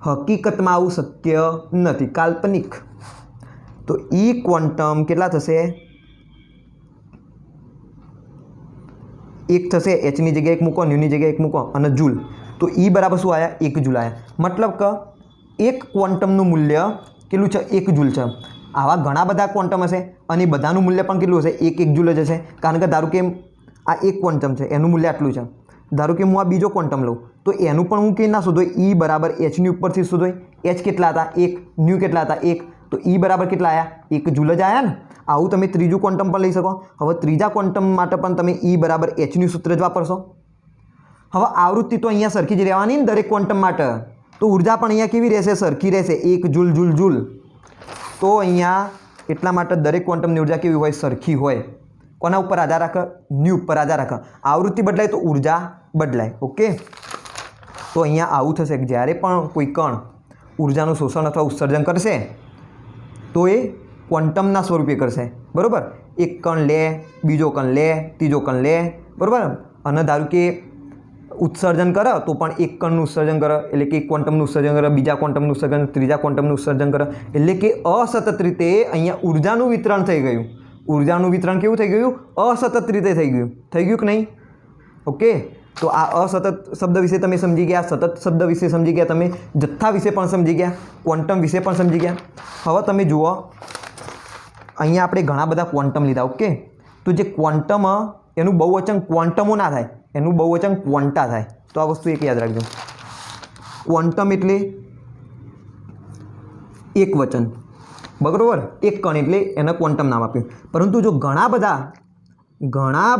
હકીકતમાં આવું શક્ય નથી, કાલ્પનિક. તો E ક્વોન્ટમ કેટલા થશે? 1 થશે. hની જગ્યાએ 1 મૂકો, ન્યૂની જગ્યાએ 1 મૂકો અને જૂલ. તો E બરાબર શું આવ્યા? 1 જૂલ આવ્યા. મતલબ કે એક ક્વોન્ટમનું મૂલ્ય કેટલું છે? 1 જૂલ છે. આવા ઘણા બધા ક્વોન્ટમ હશે અને બધાનું મૂલ્ય પણ કેટલું હશે? 1 જૂલ જ હશે. કારણ કે ધારો કે આ એક ક્વોન્ટમ છે, એનું મૂલ્ય આટલું છે. ધારો કે હું આ બીજો ક્વોન્ટમ લઉં તો એનું પણ હું કેવી ના શોધો? E બરાબર hની ઉપરથી શોધો. h કેટલા હતા? 1. ન્યૂ કેટલા હતા? 1. તો E બરાબર કેટલા આવ્યા? 1 જૂલ જ આવ્યા ને. આવું તમે ત્રીજું ક્વોન્ટમ પણ લઈ શકો. હવે ત્રીજા ક્વોન્ટમ માટે પણ તમે E બરાબર hનું સૂત્ર જ વાપરશો. હવે આવૃત્તિ તો અહીંયા સરખી જ રહેવાની ને દરેક ક્વોન્ટમ માટે. તો ઉર્જા પણ અહીંયા કેવી રહેશે? સરખી રહેશે. 1 જૂલ જૂલ જૂલ. તો અહીંયા એટલા માટે દરેક ક્વોન્ટમની ઉર્જા કેવી હોય? સરખી હોય. કોના ઉપર આધાર રાખે? ન્યૂ ઉપર આધાર રાખે. આવૃત્તિ બદલાય તો ઉર્જા બદલાય. ઓકે, તો અહીંયા આવું થશે કે જ્યારે પણ કોઈ કણ ઉર્જાનું શોષણ અથવા ઉત્સર્જન કરશે તો એ ક્વોન્ટમના સ્વરૂપે કરશે, બરાબર. એક કણ લે, બીજો કણ લે, ત્રીજો કણ લે, બરાબર. અને ધારો કે ઉત્સર્જન કરે તો પણ એક કણનું ઉત્સર્જન કરે, એટલે કે એક ક્વોન્ટમનું ઉત્સર્જન કરે, બીજા ક્વોન્ટમનું ઉત્સર્જન, ત્રીજા ક્વોન્ટમનું ઉત્સર્જન કરે. એટલે કે અસતત રીતે અહીંયા ઉર્જાનું વિતરણ થઈ ગયું. ઉર્જાનું વિતરણ કેવું થઈ ગયું? અસતત રીતે થઈ ગયું. થઈ ગયું કે નહીં? ઓકે, તો આ અસતત શબ્દ વિશે તમે સમજી ગયા, સતત શબ્દ વિશે સમજી ગયા, તમે જથ્થા વિશે પણ સમજી ગયા, ક્વોન્ટમ વિશે પણ સમજી ગયા. હવે તમે જુઓ, અહીંયા આપણે ઘણા બધા ક્વોન્ટમ લીધા. ઓકે, તો જે ક્વોન્ટમ એનું બહુવચન ક્વોન્ટમો ના થાય, એનું બહુવચન ક્વોન્ટા થાય. તો આ વસ્તુ એક યાદ રાખજો. ક્વોન્ટમ એટલે એક વચન, બરાબર. એક કણ એટલે એને ક્વોન્ટમ નામ આપ્યું. પરંતુ જો ઘણા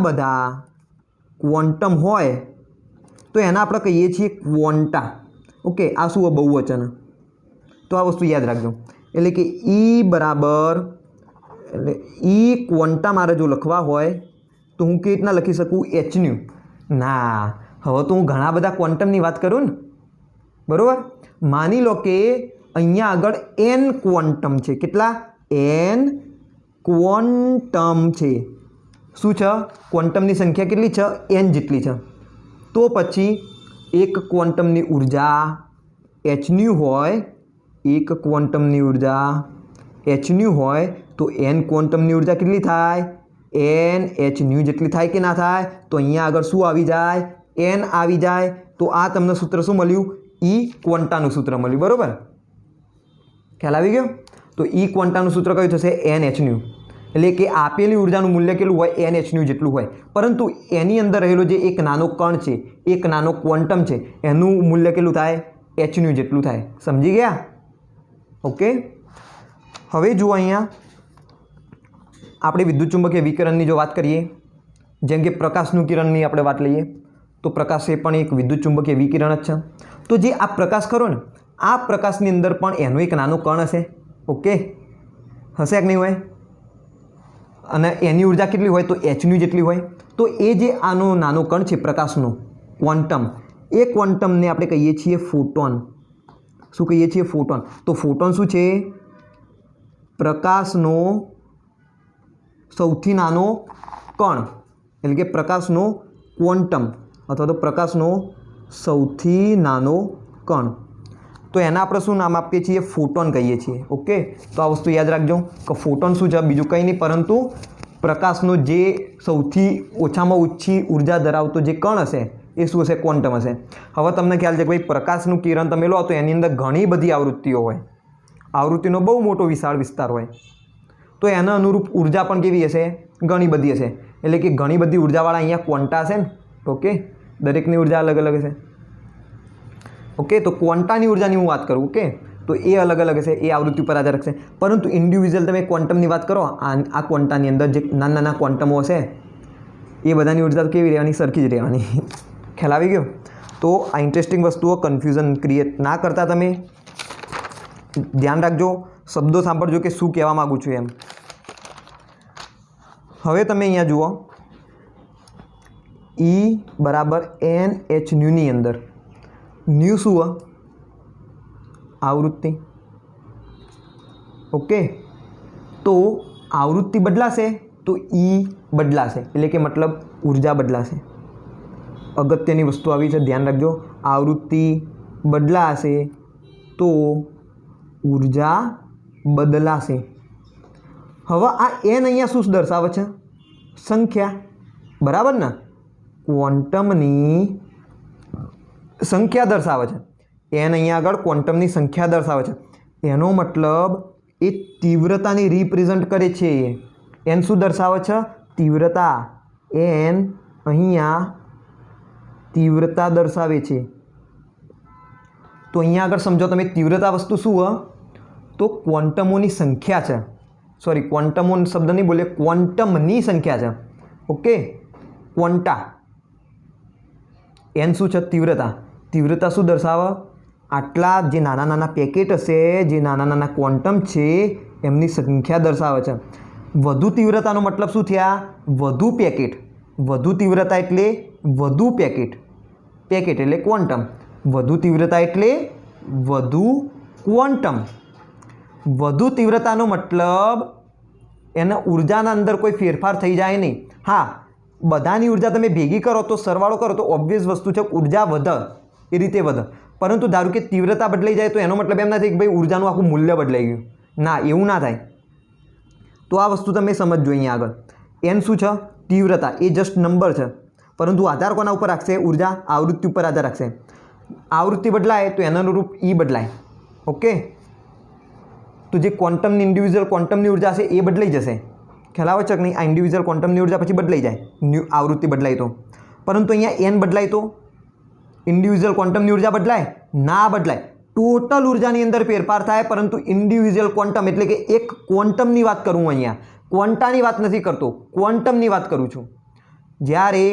બધા ક્વોન્ટમ હોય તો એના આપણે કહીએ છીએ ક્વોન્ટા. ઓકે, આ શું હોય? બહુવચન. તો આ વસ્તુ યાદ રાખજો. એટલે કે E બરાબર, એટલે E ક્વોન્ટા મારે જો લખવા હોય તો હું કેવી રીતના લખી શકું? hનું. ના, હવે તો હું ઘણા બધા ક્વોન્ટમની વાત કરું ને, બરાબર. માની લો કે અહીંયા આગળ n ક્વોન્ટમ છે. કેટલા? n ક્વોન્ટમ છે. શું છે? ક્વોન્ટમની સંખ્યા કેટલી છે? n જેટલી છે. તો પછી એક ક્વોન્ટમની ઉર્જા hનું હોય, એક ક્વોન્ટમની ઉર્જા hનું હોય તો n ક્વોન્ટમની ઉર્જા કેટલી થાય? n hનું જેટલી થાય કે ના થાય? તો અહીંયા આગળ શું આવી જાય? n આવી જાય. તો આ તમને સૂત્ર શું મળ્યું? E ક્વોન્ટાનું સૂત્ર મળ્યું, બરાબર. ખ્યાલ આવી ગયો? તો E ક્વોન્ટાનું સૂત્ર કયું થશે? NHનું. એટલે કે આપેલી ઉર્જાનું મૂલ્ય કેટલું હોય? NHનું જેટલું હોય. પરંતુ એની અંદર રહેલો જે એક નાનો કણ છે, એક નાનો ક્વોન્ટમ છે, એનું મૂલ્ય કેટલું થાય? hનું જેટલું થાય. સમજી ગયા? ઓકે, હવે જુઓ અહીંયા આપણે વિદ્યુતચુંબકીય વિકિરણની જો વાત કરીએ, જેમ કે પ્રકાશનું કિરણની આપણે વાત લઈએ તો પ્રકાશ એ પણ એક વિદ્યુતચુંબકીય વિકિરણ જ છે. તો જે આ પ્રકાશ ખરો ને, આ પ્રકાશની અંદર પણ એનો એક નાનો કણ હશે. ઓકે, હશે કે નહીં હોય? અને એની ઉર્જા કેટલી હોય? તો hની જેટલી હોય. તો એ જે આનો નાનો કણ છે પ્રકાશનો ક્વોન્ટમ, એ ક્વોન્ટમને આપણે કહીએ છીએ ફોટોન. શું કહીએ છીએ? ફોટોન. તો ફોટોન શું છે? પ્રકાશનો સૌથી નાનો કણ, એટલે કે પ્રકાશનો ક્વોન્ટમ અથવા તો પ્રકાશનો સૌથી નાનો કણ. તો એના આપણે શું નામ આપીએ છીએ? ફોટોન કહીએ છીએ. ઓકે, તો આ વસ્તુ યાદ રાખજો કે ફોટોન શું છે? બીજું કંઈ નહીં પરંતુ પ્રકાશનો જે સૌથી ઓછામાં ઓછી ઉર્જા ધરાવતો જે કણ હશે એ શું હશે? ક્વોન્ટમ હશે. હવે તમને ખ્યાલ છે કે ભાઈ પ્રકાશનું કિરણ તમે લો તો એની અંદર ઘણી બધી આવૃત્તિઓ હોય, આવૃત્તિનો બહુ મોટો વિશાળ વિસ્તાર હોય, તો એના અનુરૂપ ઉર્જા પણ કેવી હશે? ઘણી બધી હશે. એટલે કે ઘણી બધી ઉર્જાવાળા અહીંયા ક્વોન્ટા હશે ને. ઓકે, દરેકની ઉર્જા અલગ અલગ હશે. ઓકે, તો ક્વોન્ટાની ઉર્જાની હું વાત કરું, ઓકે, તો એ અલગ અલગ હશે, એ આવૃત્તિ પર આધાર રાખશે. પરંતુ ઇન્ડિવિજ્યુઅલ તમે ક્વોન્ટમની વાત કરો, આ ક્વોન્ટાની અંદર જે નાના નાના ક્વોન્ટમો હશે એ બધાની ઉર્જા કેવી રહેવાની? સરખી જ રહેવાની. ખ્યાલ આવી ગયો? તો આ ઇન્ટરેસ્ટિંગ વસ્તુઓ કન્ફ્યુઝન ક્રિએટ ના કરતા તમે ધ્યાન રાખજો, શબ્દો સાંભળજો કે શું કહેવા માગું છું એમ. હવે તમે અહીંયા જુઓ E બરાબર NH ન્યુની અંદર ન્યુ શું? આવૃત્તિ. ઓકે, તો આવૃત્તિ બદલાશે તો E બદલાશે, એટલે કે મતલબ ઉર્જા બદલાશે. અગત્યની વસ્તુ આવી છે, ધ્યાન રાખજો. આવૃત્તિ બદલાશે તો ઉર્જા બદલાશે. હવે આ n અહીંયા શું દર્શાવે છે? સંખ્યા. બરાબર ને? ક્વોન્ટમની સંખ્યા દર્શાવે છે. n અહીંયા આગળ ક્વોન્ટમની સંખ્યા દર્શાવે છે. એનો મતલબ એ તીવ્રતાની રિપ્રેઝન્ટ કરે છે. n શું દર્શાવે છે? તીવ્રતા. n અહીંયા તીવ્રતા દર્શાવે છે. તો અહીંયા આગળ સમજો તમે તીવ્રતા વસ્તુ શું? તો ક્વોન્ટમોની સંખ્યા છે. સોરી, ક્વોન્ટમો શબ્દ નહીં બોલે, ક્વોન્ટમની સંખ્યા છે. Okay, quanta. n શું છે? તીવ્રતા. તીવ્રતા શું દર્શાવે? આટલા જે નાના નાના પેકેટ હશે, જે નાના નાના ક્વોન્ટમ છે એમની સંખ્યા દર્શાવે છે. વધુ તીવ્રતાનો મતલબ શું થયા? વધુ પેકેટ. વધુ તીવ્રતા એટલે વધુ પેકેટ. પેકેટ એટલે ક્વોન્ટમ. વધુ તીવ્રતા એટલે વધુ ક્વોન્ટમ. વધુ તીવ્રતાનો મતલબ એના ઉર્જાના અંદર કોઈ ફેરફાર થઈ જાય નહીં. હા, બધાની ઉર્જા તમે ભેગી કરો તો સરવાળો કરો તો ઓબ્વિયસ વસ્તુ છે, ઉર્જા વધે, એ રીતે વધે. પરંતુ ધારો કે તીવ્રતા બદલાઈ જાય તો એનો મતલબ એમ નથી કે ભાઈ ઉર્જાનું આખું મૂલ્ય બદલાઈ ગયું. ના, એવું ના થાય. તો આ વસ્તુ તમે સમજજો. અહીંયા આગળ n શું છે? તીવ્રતા. એ જસ્ટ નંબર છે, પરંતુ આધાર કોના ઉપર રાખશે? ઉર્જા, આવૃત્તિ ઉપર આધાર રાખશે. આવૃત્તિ બદલાય તો એના અનુરૂપ E બદલાય. ઓકે, તો જે ક્વોન્ટમની ઇન્ડિવિજ્યુઅલ ક્વોન્ટમની ઉર્જા છે એ બદલાઈ જશે. ખ્યાલ આવે છે કે નહીં? આ ઇન્ડિવિજ્યુઅલ ક્વોન્ટમની ઉર્જા પછી બદલાઈ જાય આવૃત્તિ બદલાય તો. પરંતુ અહીંયા n બદલાય તો ઇન્ડિવિજ્યુઅલ ક્વોન્ટમની ઉર્જા બદલાય? ના બદલાય. ટોટલ ઉર્જાની અંદર ફેરફાર થાય, પરંતુ ઇન્ડિવિજ્યુઅલ ક્વોન્ટમ એટલે કે એક ક્વોન્ટમની વાત કરું અહીંયા, ક્વોન્ટાની વાત નથી કરતો, ક્વોન્ટમની વાત કરું છું. જ્યારે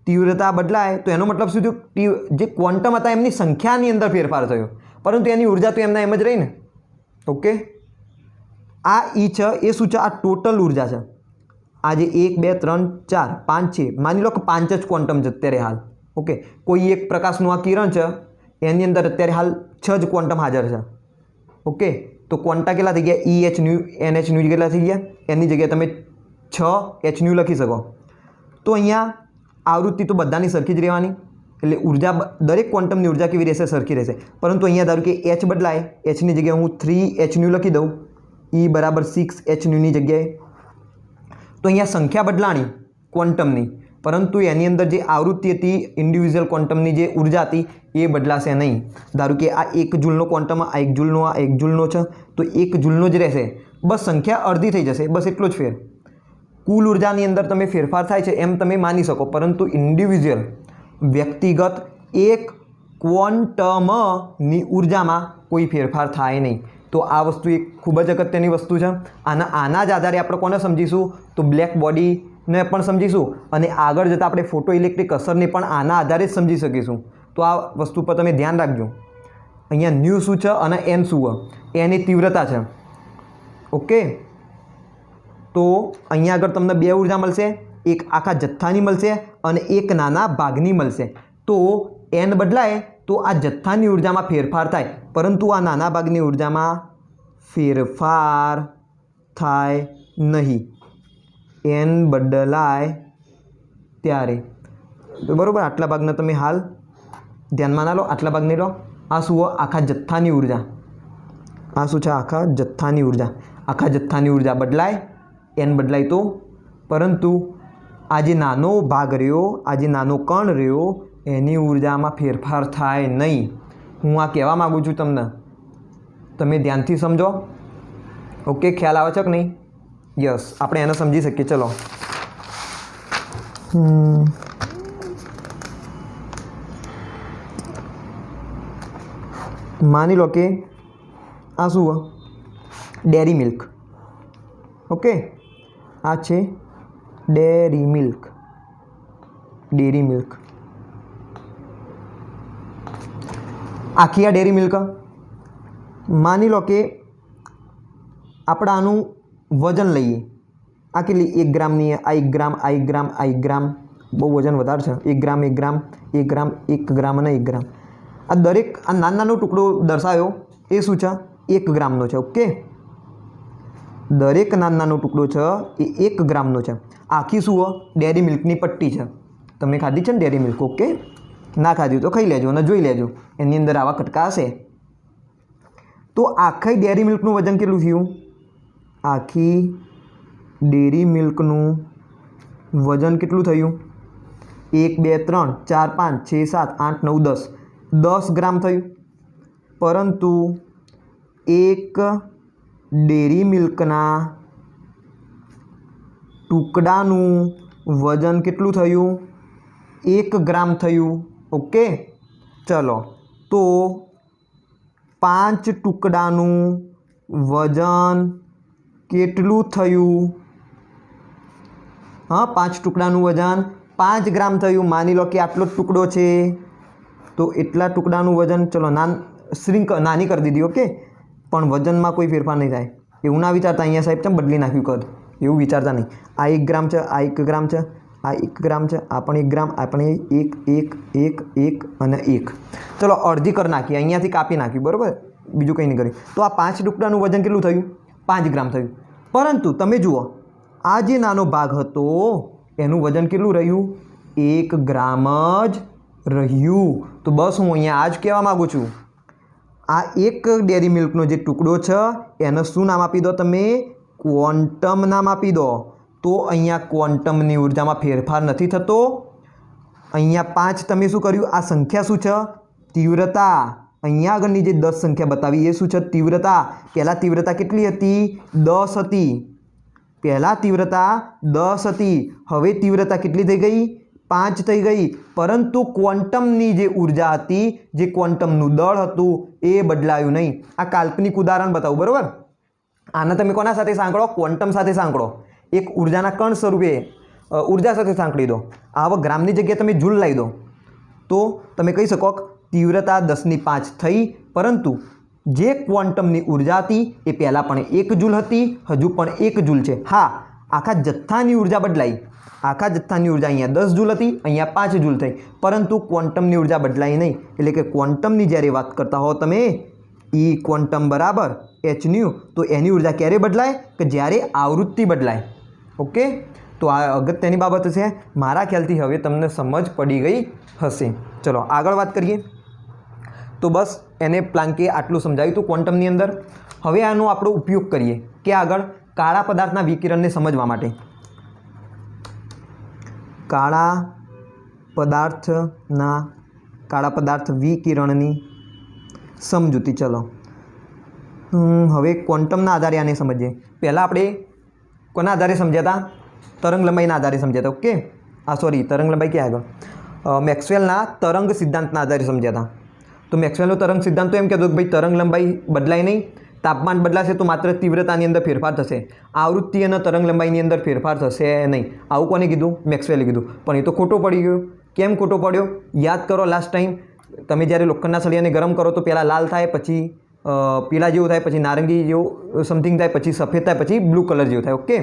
તીવ્રતા બદલાય તો એનો મતલબ શું થયું? જે ક્વોન્ટમ હતા એમની સંખ્યાની અંદર ફેરફાર થયો, પરંતુ એની ઉર્જા તો એમના એમ જ રહી ને. ઓકે, આ E છે એ શું છે? આ ટોટલ ઉર્જા છે. આ જે 1 2 3 4 5 6 માની લો કે 5 જ ક્વોન્ટમ છે અત્યારે હાલ. ઓકે, કોઈ એક પ્રકાશનું આ કિરણ છે એની અંદર અત્યારે હાલ 6 જ ક્વોન્ટમ હાજર છે. ઓકે, તો ક્વોન્ટા કેટલા થઈ ગયા? EH ન્યુ NH ન્યુ કેટલા થઈ ગયા? એની જગ્યાએ તમે 6H ન્યુ લખી શકો. તો અહીંયા આવૃત્તિ તો બધાની સરખી જ રહેવાની, એટલે ઉર્જા દરેક ક્વોન્ટમની ઉર્જા કેવી રહેશે? સરખી રહેશે. પરંતુ અહીંયા ધારો કે H બદલાય, Hની જગ્યાએ હું 3H ન્યુ લખી દઉં, E બરાબર 6H ન્યુની જગ્યાએ. તો અહીંયા સંખ્યા બદલાણી ક્વોન્ટમની, પરંતુ એની અંદર જે આવૃત્તિ હતી ઇન્ડિવિજ્યુઅલ ક્વોન્ટમની જે ઉર્જા હતી એ બદલાશે નહીં. ધારો કે આ 1 જૂલનો ક્વોન્ટમ, આ 1 જૂલનો, આ 1 જૂલનો છે, તો 1 જૂલનો જ રહેશે. બસ સંખ્યા અડધી થઈ જશે, બસ એટલો જ ફેર. કુલ ઉર્જાની અંદર તમે ફેરફાર થાય છે એમ તમે માની શકો, પરંતુ ઇન્ડિવિજ્યુઅલ વ્યક્તિગત એક ક્વોન્ટમની ઉર્જામાં કોઈ ફેરફાર થાય નહીં. તો આ વસ્તુ એક ખૂબ જ અગત્યની વસ્તુ છે. આના જ આધારે આપણે કોને સમજીશું? તો બ્લેક બોડીને પણ સમજીશું, અને આગળ જતાં આપણે ફોટો ઇલેક્ટ્રિક અસરને પણ આના આધારે જ સમજી શકીશું. તો આ વસ્તુ પર તમે ધ્યાન રાખજો. અહીંયા ન્યુ શું છે અને n શું છે? n એ તીવ્રતા છે. ઓકે, તો અહીંયા આગળ તમને બે ઉર્જા મળશે, એક આખા જથ્થાની મળશે અને એક નાના ભાગની મળશે. તો n બદલાય તો આ જથ્થાની ઉર્જામાં ફેરફાર થાય, પરંતુ આ નાના ભાગની ઉર્જામાં ફેરફાર થાય નહીં n બદલાય ત્યારે. તો બરાબર, આટલા ભાગને તમે હાલ ધ્યાનમાં ના લો, આટલા ભાગને લો. આ શું આખા જથ્થાની ઉર્જા, આ શું છે આખા જથ્થાની ઉર્જા. આખા જથ્થાની ઉર્જા બદલાય, n બદલાય તો, પરંતુ આ જે નાનો ભાગ રહ્યો, આ જે નાનો કણ રહ્યો એની ઉર્જામાં ફેરફાર થાય નહીં. હું આ કહેવા માગું છું તમને, તમે ધ્યાનથી સમજો. ઓકે, ખ્યાલ આવે છે કે નહીં? યસ, આપણે એને સમજી શકીએ. ચલો, માની લો કે આ શું ડેરી મિલ્ક. ઓકે, આ છે ડેરી મિલ્ક. ડેરી મિલ્ક, આખી આ ડેરી મિલ્ક. માની લો કે આપણે આનું વજન લઈએ. આ કેટલી? 1 ગ્રામની. આ 1 ગ્રામ, આ 1 ગ્રામ, આ 1 ગ્રામ. બહુ વજન વધારે છે. 1 ગ્રામ, 1 ગ્રામ, 1 ગ્રામ, 1 ગ્રામ અને 1 ગ્રામ. આ દરેક આ નાનો ટુકડો દર્શાવ્યો એ શું છે? 1 ગ્રામનો છે. ઓકે, દરેક નાનો ટુકડો છે એ 1 ગ્રામનો છે. આખી શું? ડેરી મિલ્કની પટ્ટી છે. તમે ખાધી છે ને ડેરી મિલ્ક? ઓકે, ના ખાધી તો ખાઈ લેજો અને જોઈ લેજો, એની અંદર આવા કટકા હશે. તો આખી ડેરી મિલ્કનું વજન કેટલું થયું? આખી ડેરી મિલ્કનું વજન કેટલું થયું? 1 2 3 4 5 6 7 8 9 10 ગ્રામ થયું. પરંતુ એક ડેરી મિલ્કના ટુકડાનું વજન કેટલું થયું? 1 ગ્રામ થયું. ઓકે, ચલો, તો 5 ટુકડાનું વજન કેટલું થયું? હા, 5 ટુકડાનું વજન 5 ગ્રામ થયું. માની લો કે આટલો જ ટુકડો છે, તો એટલા ટુકડાનું વજન, ચલો નાની કરી દીધી. ઓકે, પણ વજનમાં કોઈ ફેરફાર નહીં થાય એવું ના વિચારતા. અહીંયા સાહેબ ચમ બદલી નાખ્યું કદ, એવું વિચારતા નહીં. આ 1 ગ્રામ છે, આ 1 ગ્રામ છે, આ 1 ગ્રામ છે, આ પણ 1 ગ્રામ, આ પણ 1 1 1 1 અને 1. ચલો અડધી કરી નાખી, અહીંયાથી કાપી નાખ્યું. બરાબર, બીજું કંઈ નહીં કર્યું. તો આ 5 ટુકડાનું વજન કેટલું થયું? 5 ગ્રામ થયું. પરંતુ તમે જુઓ, આ જે નાનો ભાગ હતો એનું વજન કેટલું રહ્યું? 1 ગ્રામ જ રહ્યું. તો બસ હું અહીંયા આ જ કહેવા માગું છું. આ એક ડેરી મિલ્કનો જે ટુકડો છે એને શું નામ આપી દો તમે? ક્વોન્ટમ નામ આપી દો. તો અહીંયા ક્વોન્ટમની ઉર્જામાં ફેરફાર નથી થતો. અહીંયા 5 તમે શું કર્યું? આ સંખ્યા શું છે? તીવ્રતા. અહીંયા આગળની જે 10 સંખ્યા બતાવી એ શું છે? તીવ્રતા. પહેલાં તીવ્રતા કેટલી હતી? 10 હતી. પહેલાં તીવ્રતા 10 હતી. હવે તીવ્રતા કેટલી થઈ ગઈ? 5 થઈ ગઈ. પરંતુ ક્વોન્ટમની જે ઉર્જા હતી, જે ક્વોન્ટમનું દળ હતું એ બદલાયું નહીં. આ કાલ્પનિક ઉદાહરણ બતાવું. બરાબર, આને તમે કોના સાથે સાંકળો? ક્વોન્ટમ સાથે સાંકળો. એક ઉર્જાના કણ સ્વરૂપે ઉર્જા સાથે સાંકળી દો. આવા ગ્રામની જગ્યાએ તમે જૂલ લાવી દો તો તમે કહી શકો તીવ્રતા 10⁵ થઈ. પરંતુ જે ક્વોન્ટમની ઉર્જા હતી એ પહેલાં પણ 1 જૂલ હતી, હજુ પણ 1 જૂલ છે. હા, આખા જથ્થાની ઉર્જા બદલાઈ. આખા જથ્થાની ઉર્જા અહીંયા 10 જૂલ હતી, અહીંયા 5 જૂલ થઈ. પરંતુ ક્વોન્ટમની ઉર્જા બદલાઈ નહીં. એટલે કે ક્વોન્ટમની જ્યારે વાત કરતા હો તમે, E ક્વોન્ટમ બરાબર hν, તો એની ઉર્જા ક્યારે બદલાય? કે જ્યારે આવૃત્તિ બદલાય. ઓકે, તો આ અગત્યની બાબત છે. મારા ખ્યાલથી હવે તમને સમજ પડી ગઈ હશે. ચલો આગળ વાત કરીએ. તો બસ એને પ્લાન્કે આટલું સમજાવ્યું હતું ક્વોન્ટમની અંદર. હવે આનો આપણો ઉપયોગ કરીએ કે આગળ કાળા પદાર્થના વિકિરણને સમજવા માટે. કાળા પદાર્થ વિકિરણની સમજૂતી. ચલો હવે ક્વોન્ટમના આધારે આને સમજીએ. પહેલાં આપણે કોના આધારે સમજ્યા હતા? તરંગ લંબાઈના આધારે સમજ્યા હતા. ઓકે, સોરી, તરંગ લંબાઈ ક્યાં આગળ? મેક્સવેલના તરંગ સિદ્ધાંતના આધારે સમજ્યા હતા. તો મેક્સવેલનો તરંગ સિદ્ધાંત તો એમ કહેતો કે ભાઈ તરંગ લંબાઈ બદલાય નહીં, તાપમાન બદલાશે તો માત્ર તીવ્રતાની અંદર ફેરફાર થશે, આવૃત્તિ અને તરંગ લંબાઈની અંદર ફેરફાર થશે નહીં. આવું કોને કીધું? મેક્સવેલે કીધું. પણ એ તો ખોટો પડી ગયો. કેમ ખોટો પડ્યો? યાદ કરો, લાસ્ટ ટાઈમ તમે જ્યારે લોખંડના સળિયાને ગરમ કરો તો પહેલાં લાલ થાય, પછી પીળા જેવું થાય, પછી નારંગી જેવું સમથિંગ થાય, પછી સફેદ થાય, પછી બ્લુ કલર જેવું થાય. ઓકે,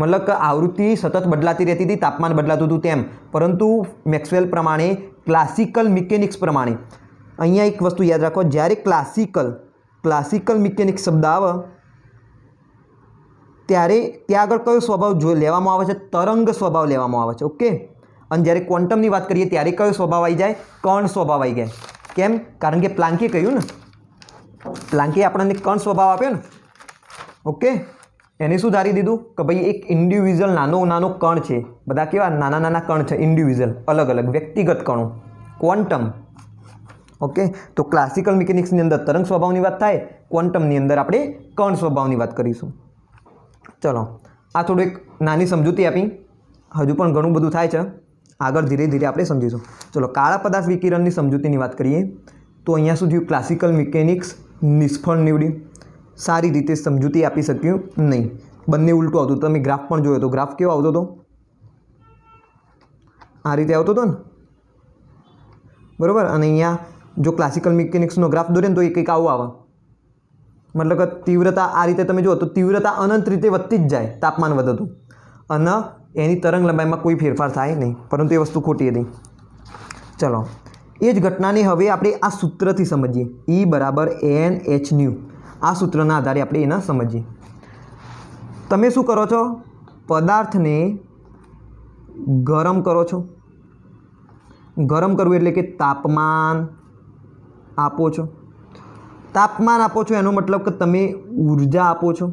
મતલબ કે આવૃત્તિ સતત બદલાતી રહેતી હતી, તાપમાન બદલાતું હતું તેમ. પરંતુ મેક્સવેલ પ્રમાણે ક્લાસિકલ મિકેનિક્સ પ્રમાણે અહીંયા એક વસ્તુ યાદ રાખો, જ્યારે ક્લાસિકલ મિકેનિક્સ શબ્દ આવે ત્યારે ત્યાં આગળ કયો સ્વભાવ લેવામાં આવે છે? તરંગ સ્વભાવ લેવામાં આવે છે. ઓકે. અને જ્યારે ક્વોન્ટમની વાત કરીએ ત્યારે કયો સ્વભાવ આવી જાય? કણ સ્વભાવ આવી જાય. કેમ? કારણ કે પ્લાન્કે કહ્યું ને, પ્લાન્કે આપણને કણ સ્વભાવ આપ્યો ને. ઓકે. એને શું ધારી દીધું કે ભાઈ એક ઇન્ડિવિજ્યુઅલ નાનો કણ છે, બધા કેવા નાના નાના કણ છે, ઇન્ડિવિજ્યુઅલ અલગ અલગ વ્યક્તિગત કણો, ક્વોન્ટમ. ઓકે. તો ક્લાસિકલ મિકેનિક્સની અંદર તરંગ સ્વભાવની વાત થાય, ક્વોન્ટમની અંદર આપણે કણ સ્વભાવની વાત કરીશું. ચલો, આ થોડું એક નાની સમજૂતી આપી, હજુ પણ ઘણું બધું થાય છે, આગળ ધીરે ધીરે આપણે સમજીશું. ચલો, કાળા પદાર્થ વિકિરણની સમજૂતીની વાત કરીએ તો અહીંયા શું થયું? ક્લાસિકલ મિકેનિક્સ નિષ્ફળ નીવડ્યું, સારી રીતે સમજૂતી આપી શક્યું નહીં, બંને ઉલટું આવતું. તમે ગ્રાફ પણ જોયો તો ગ્રાફ કેવો આવતો હતો? આ રીતે આવતો હતો ને, બરાબર. અને અહીંયા જો ક્લાસિકલ મિકેનિક્સનો ગ્રાફ દોરે ને તો એ કંઈક આવું આવે, મતલબ કે તીવ્રતા આ રીતે તમે જુઓ તો તીવ્રતા અનંત રીતે વધતી જ જાય તાપમાન વધતું, અને એની તરંગ લંબાઈમાં કોઈ ફેરફાર થાય નહીં, પરંતુ એ વસ્તુ ખોટી હતી. ચલો, એ જ ઘટનાને હવે આપણે આ સૂત્રથી સમજીએ. E = Nhν. આ સૂત્રના આધારે આપણે એને સમજીએ. તમે શું કરો છો? પદાર્થને ગરમ કરો છો. ગરમ કરવું એટલે કે તાપમાન આપો છો. તાપમાન આપો છો એનો મતલબ કે તમે ઉર્જા આપો છો.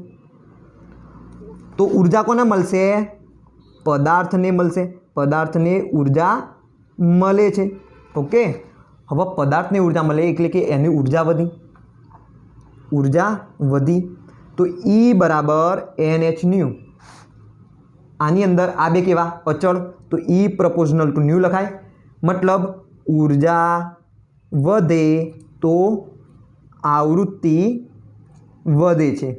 તો ઉર્જા કોને મળશે? પદાર્થને મળશે. પદાર્થને ઉર્જા મળે છે. ઓકે. હવે પદાર્થને ઉર્જા મળે એટલે કે એની ઉર્જા વધી. ઉર્જા વધી તો E = Nhν. આની અંદર આ બે કેવા? અચળ. તો E ∝ ν લખાય. મતલબ ઉર્જા વધે તો આવૃત્તિ વધે છે.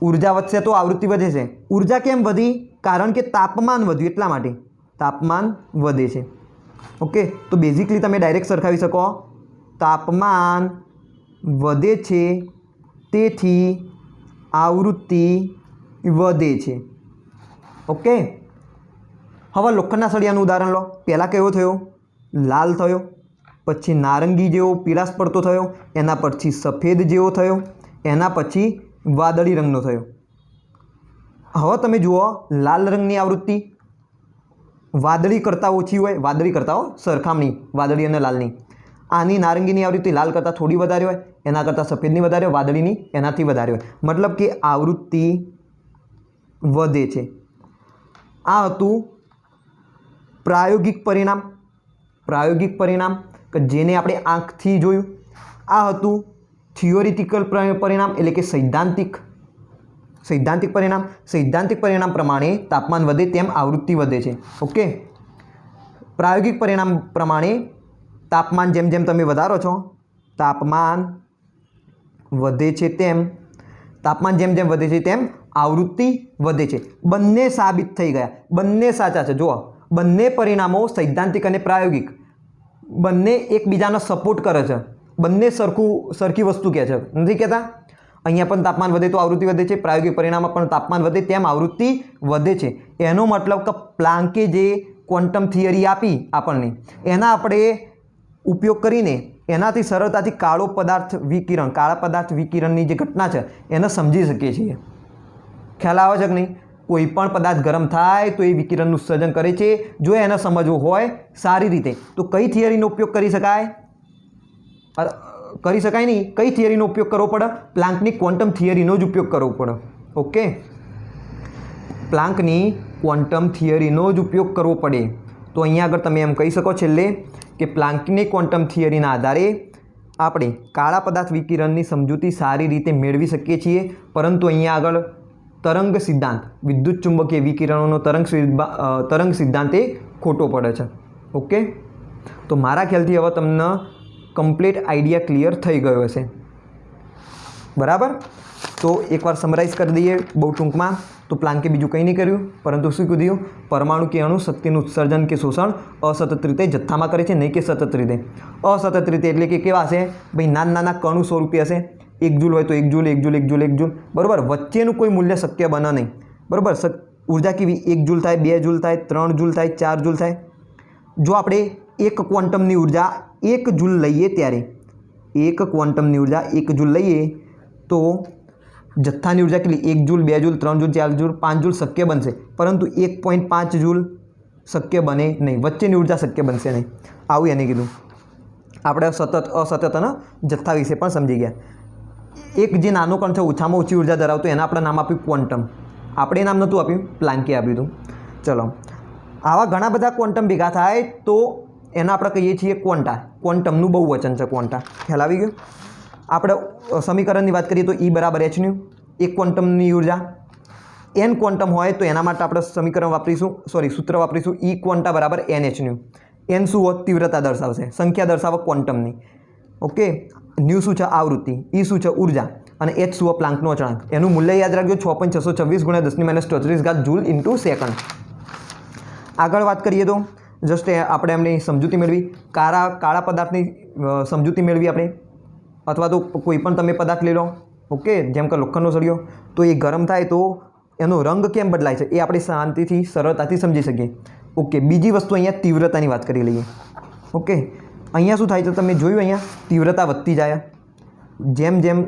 ઉર્જા વધશે તો આવૃત્તિ વધે છે. ઉર્જા કેમ વધી? કારણ કે તાપમાન વધ્યું એટલા માટે તાપમાન વધે છે. ઓકે. તો બેઝિકલી તમે ડાયરેક્ટ સરખાવી શકો, તાપમાન વધે છે તેથી આવૃત્તિ વધે છે. ઓકે. હવે લોખંડના સળિયાનું ઉદાહરણ લો. પહેલાં કેવો થયો? લાલ થયો, પછી નારંગી જેવો પીળાશ પડતો થયો, એના પછી સફેદ જેવો થયો, એના પછી વાદળી રંગનો થયો. હવે તમે જુઓ, લાલ રંગની આવૃત્તિ વાદળી કરતાં ઓછી હોય, વાદળી કરતાં સરખામણી વાદળી અને લાલની. આની નારંગીની આવૃત્તિ લાલ કરતાં થોડી વધારે હોય, એના કરતાં સફેદની વધારે હોય, વાદળીની એનાથી વધારે હોય. મતલબ કે આવૃત્તિ વધે છે. આ હતું પ્રાયોગિક પરિણામ. પ્રાયોગિક પરિણામ કે જેને આપણે આંખથી જોયું. આ હતું થિયોરિટિકલ પરિણામ એટલે કે સૈદ્ધાંતિક પરિણામ. સૈદ્ધાંતિક પરિણામ પ્રમાણે તાપમાન વધે તેમ આવૃત્તિ વધે છે. ઓકે. પ્રાયોગિક પરિણામ પ્રમાણે તાપમાન જેમ જેમ તમે વધારો છો, તાપમાન વધે છે તેમ જેમ વધે છે તેમ આવૃત્તિ વધે છે. બંને સાબિત થઈ ગયા, બંને સાચા છે. જુઓ, બંને પરિણામો સૈદ્ધાંતિક અને પ્રાયોગિક બંને એકબીજાનો સપોર્ટ કરે છે. બંને સરખી વસ્તુ કહે છે, નથી કહેતા? અહીંયા પણ તાપમાન વધે તો આવૃત્તિ વધે છે, પ્રાયોગિક પરિણામમાં પણ તાપમાન વધે તેમ આવૃત્તિ વધે છે. એનો મતલબ કે પ્લાન્કે જે ક્વોન્ટમ થિયરી આપી આપણને, એના આપણે ઉપયોગ કરીને એનાથી સરળતાથી કાળા પદાર્થ વિકિરણની જે ઘટના છે એને સમજી શકીએ છીએ. ખ્યાલ આવે છે કે નહીં? કોઈ પણ પદાર્થ ગરમ થાય તો એ વિકિરણનું સર્જન કરે છે. જો એને સમજવું હોય સારી રીતે તો કઈ થિયરીનો ઉપયોગ કરી શકાય? નહીં. કઈ થિયરીનો ઉપયોગ કરવો પડે? પ્લાન્કની ક્વોન્ટમ થિયરીનો જ ઉપયોગ કરવો પડે. ઓકે. પ્લાન્કની ક્વોન્ટમ થિયરીનો જ ઉપયોગ કરવો પડે. તો અહીંયા આગળ તમે એમ કહી શકો છેલ્લે કે પ્લાન્કની ક્વોન્ટમ થિયરીના આધારે આપણે કાળા પદાર્થ વિકિરણની સમજૂતી સારી રીતે મેળવી શકીએ છીએ. પરંતુ અહીંયા આગળ તરંગ સિદ્ધાંત, વિદ્યુત ચુંબકીય વિકિરણોનો તરંગ સિદ્ધાંત એ ખોટો પડે છે. ઓકે. તો મારા ખ્યાલથી હવે તમને કમ્પ્લીટ આઈડિયા ક્લિયર થઈ ગયો હશે, બરાબર? તો એકવાર સમરાઇઝ કરી દઈએ બહુ ટૂંકમાં. તો પ્લાન્કે બીજું કંઈ નહીં કર્યું, પરંતુ શું કીધું? પરમાણુ કે અણુ શક્તિનું ઉત્સર્જન કે શોષણ અસતત રીતે જથ્થામાં કરે છે, નહીં કે સતત રીતે. અસતત રીતે એટલે કે કેવા હશે? ભાઈ નાના કણુ સ્વરૂપે હશે. 1 જૂલ હોય તો 1 જૂલ, 1 જૂલ, 1 જૂલ, 1 જૂલ, બરાબર? વચ્ચેનું કોઈ મૂલ્ય શક્ય બને નહીં, બરાબર? ઉર્જા કેવી? 1 જૂલ થાય, 2 જૂલ થાય, 3 જૂલ થાય, 4 જૂલ થાય. જો આપણે એક ક્વોન્ટમની ઉર્જા 1 જૂલ લઈએ ત્યારે, એક ક્વોન્ટમની ઉર્જા 1 જૂલ લઈએ તો જથ્થાની ઉર્જા કેટલી? 1 joule, 2 joule, 3 joule, 4 joule, 5 joule શક્ય બનશે, પરંતુ 1.5 જૂલ શક્ય બને નહીં, વચ્ચેની ઉર્જા શક્ય બનશે નહીં. આવું એને કીધું. આપણે સતત અસતત અને જથ્થા વિશે પણ સમજી ગયા. એક જે નાનો કણ છે ઓછામાં ઓછી ઉર્જા ધરાવતો એને આપણે નામ આપ્યું ક્વોન્ટમ. આપણે નામ નહોતું આપ્યું, પ્લાન્કે આપ્યું હતું. ચલો, આવા ઘણા બધા ક્વોન્ટમ ભેગા થાય તો એના આપણે કહીએ છીએ ક્વોન્ટા. ક્વોન્ટમનું બહુવચન છે ક્વોન્ટા. ખ્યાલ આવી ગયો? આપણે સમીકરણની વાત કરીએ તો E બરાબર hν, એક ક્વોન્ટમની ઉર્જા. n ક્વોન્ટમ હોય તો એના માટે આપણે સમીકરણ વાપરીશું, સૂત્ર વાપરીશું E ક્વોન્ટા બરાબર nhν. n શું હોત? તીવ્રતા દર્શાવશે, સંખ્યા દર્શાવે ક્વોન્ટમની. ઓકે, ન્યુ શું છે? આવૃત્તિ. E શું છે? ઉર્જા. અને h શું? પ્લાન્કનો અચળાંક. એનું મૂલ્ય યાદ રાખજો, 6.626 × 10⁻34 જૂલ ઇન્ટુ સેકન્ડ. આગળ વાત કરીએ તો જસ્ટ આપણે એમની સમજૂતી મેળવી, કાળા પદાર્થની સમજૂતી મેળવી આપણે, અથવા તો કોઈ પણ તમે પદાર્થ લઈ લો. ઓકે, જેમ કે લોખંડનો સળિયો, તો એ ગરમ થાય તો એનો રંગ કેમ બદલાય છે એ આપણે શાંતિથી સરળતાથી સમજી શકીએ. ઓકે, બીજી વસ્તુ અહીંયા તીવ્રતાની વાત કરી લઈએ. ઓકે, અહીંયા શું થાય છે તમે જોયું, અહીંયા તીવ્રતા વધતી જાય. જેમ જેમ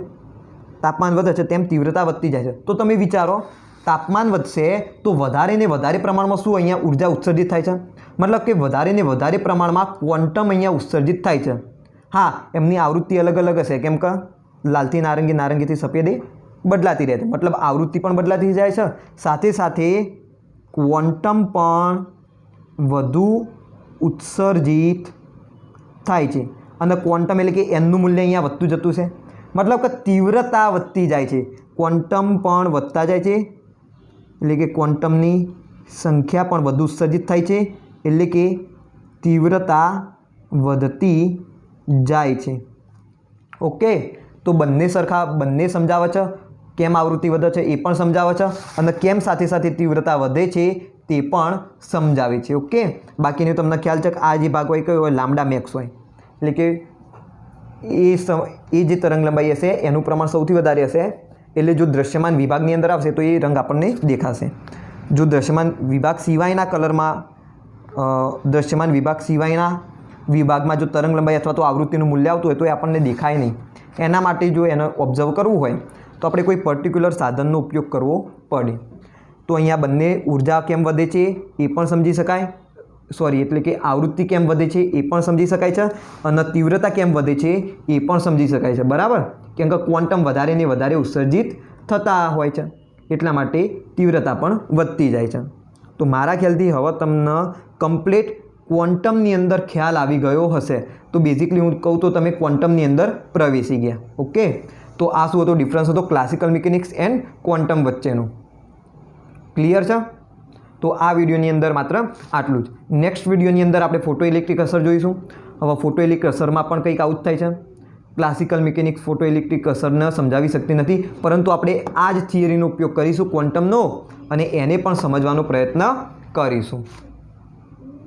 તાપમાન વધે છે તેમ તીવ્રતા વધતી જાય છે. તો તમે વિચારો, તાપમાન વધશે તો વધારે ને વધારે પ્રમાણમાં શું અહીંયા ઉર્જા ઉત્સર્જિત થાય છે? મતલબ કે વધારે ને વધારે પ્રમાણમાં ક્વોન્ટમ અહીંયા ઉત્સર્જિત થાય છે. હા, એમની આવૃત્તિ અલગ અલગ હશે, કેમ કે લાલથી નારંગી, નારંગીથી સફેદ એ બદલાતી રહે છે. મતલબ આવૃત્તિ પણ બદલાતી જાય છે, સાથે સાથે ક્વોન્ટમ પણ વધુ ઉત્સર્જિત થાય છે. અને ક્વોન્ટમ એટલે કે એનનું મૂલ્ય અહીંયા વધતું જતું છે. મતલબ કે તીવ્રતા વધતી જાય છે, ક્વોન્ટમ પણ વધતા જાય છે, એટલે કે ક્વોન્ટમની સંખ્યા પણ વધુ ઉત્સર્જિત થાય છે, એટલે કે તીવ્રતા વધતી જાય છે. ઓકે, તો બંને સરખા, બંને સમજાવે છે. કેમ આવૃત્તિ વધે છે એ પણ સમજાવે છે, અને કેમ સાથે સાથે તીવ્રતા વધે છે તે પણ સમજાવે છે. ઓકે, બાકીનું તમને ખ્યાલ છે કે આ જે ભાગ હોય કયો હોય? લાંબડા મેક્સ હોય, એટલે કે એ જે તરંગ લંબાઈ હશે એનું પ્રમાણ સૌથી વધારે હશે, એટલે જો દ્રશ્યમાન વિભાગની અંદર આવશે તો એ રંગ આપણને દેખાશે. જો દ્રશ્યમાન વિભાગ સિવાયના કલરમાં, દ્રશ્યમાન વિભાગ સિવાયના વિભાગમાં જો તરંગ લંબાઈ અથવા તો આવૃત્તિનું મૂલ્ય આવતું હોય તો એ આપણને દેખાય નહીં. એના માટે જો એને ઓબ્ઝર્વ કરવું હોય તો આપણે કોઈ પર્ટિક્યુલર સાધનનો ઉપયોગ કરવો પડે. તો અહીંયા બંને ઉર્જા કેમ વધે છે એ પણ સમજી શકાય, એટલે કે આવૃત્તિ કેમ વધે છે એ પણ સમજી શકાય છે, અને તીવ્રતા કેમ વધે છે એ પણ સમજી શકાય છે. બરાબર, કેમ કે ક્વોન્ટમ વધારે ને વધારે ઉત્સર્જિત થતા હોય છે, એટલા માટે તીવ્રતા પણ વધતી જાય છે. તો મારા ખ્યાલથી હવે તમને કમ્પ્લીટ ક્વોન્ટમની અંદર ખ્યાલ આવી ગયો હશે. તો બેઝિકલી હું કહું તો તમે ક્વોન્ટમની અંદર પ્રવેશી ગયા. ઓકે, તો આ શું હતો? ડિફરન્સ હતો ક્લાસિકલ મિકેનિક્સ એન્ડ ક્વોન્ટમ વચ્ચેનો. ક્લિયર છે? તો આ વિડીયોની અંદર માત્ર આટલું જ. નેક્સ્ટ વિડીયોની અંદર આપણે ફોટો ઇલેક્ટ્રિક અસર જોઈશું. હવે ફોટો ઇલેક્ટ્રિક અસરમાં પણ કંઈક આવું જ થાય છે. ક્લાસિકલ મિકેનિક્સ ફોટો ઇલેક્ટ્રિક અસરને સમજાવી શકતી નથી, પરંતુ આપણે આ જ થિયરીનો ઉપયોગ કરીશું ક્વોન્ટમનો, અને એને પણ સમજવાનો પ્રયત્ન કરીશું.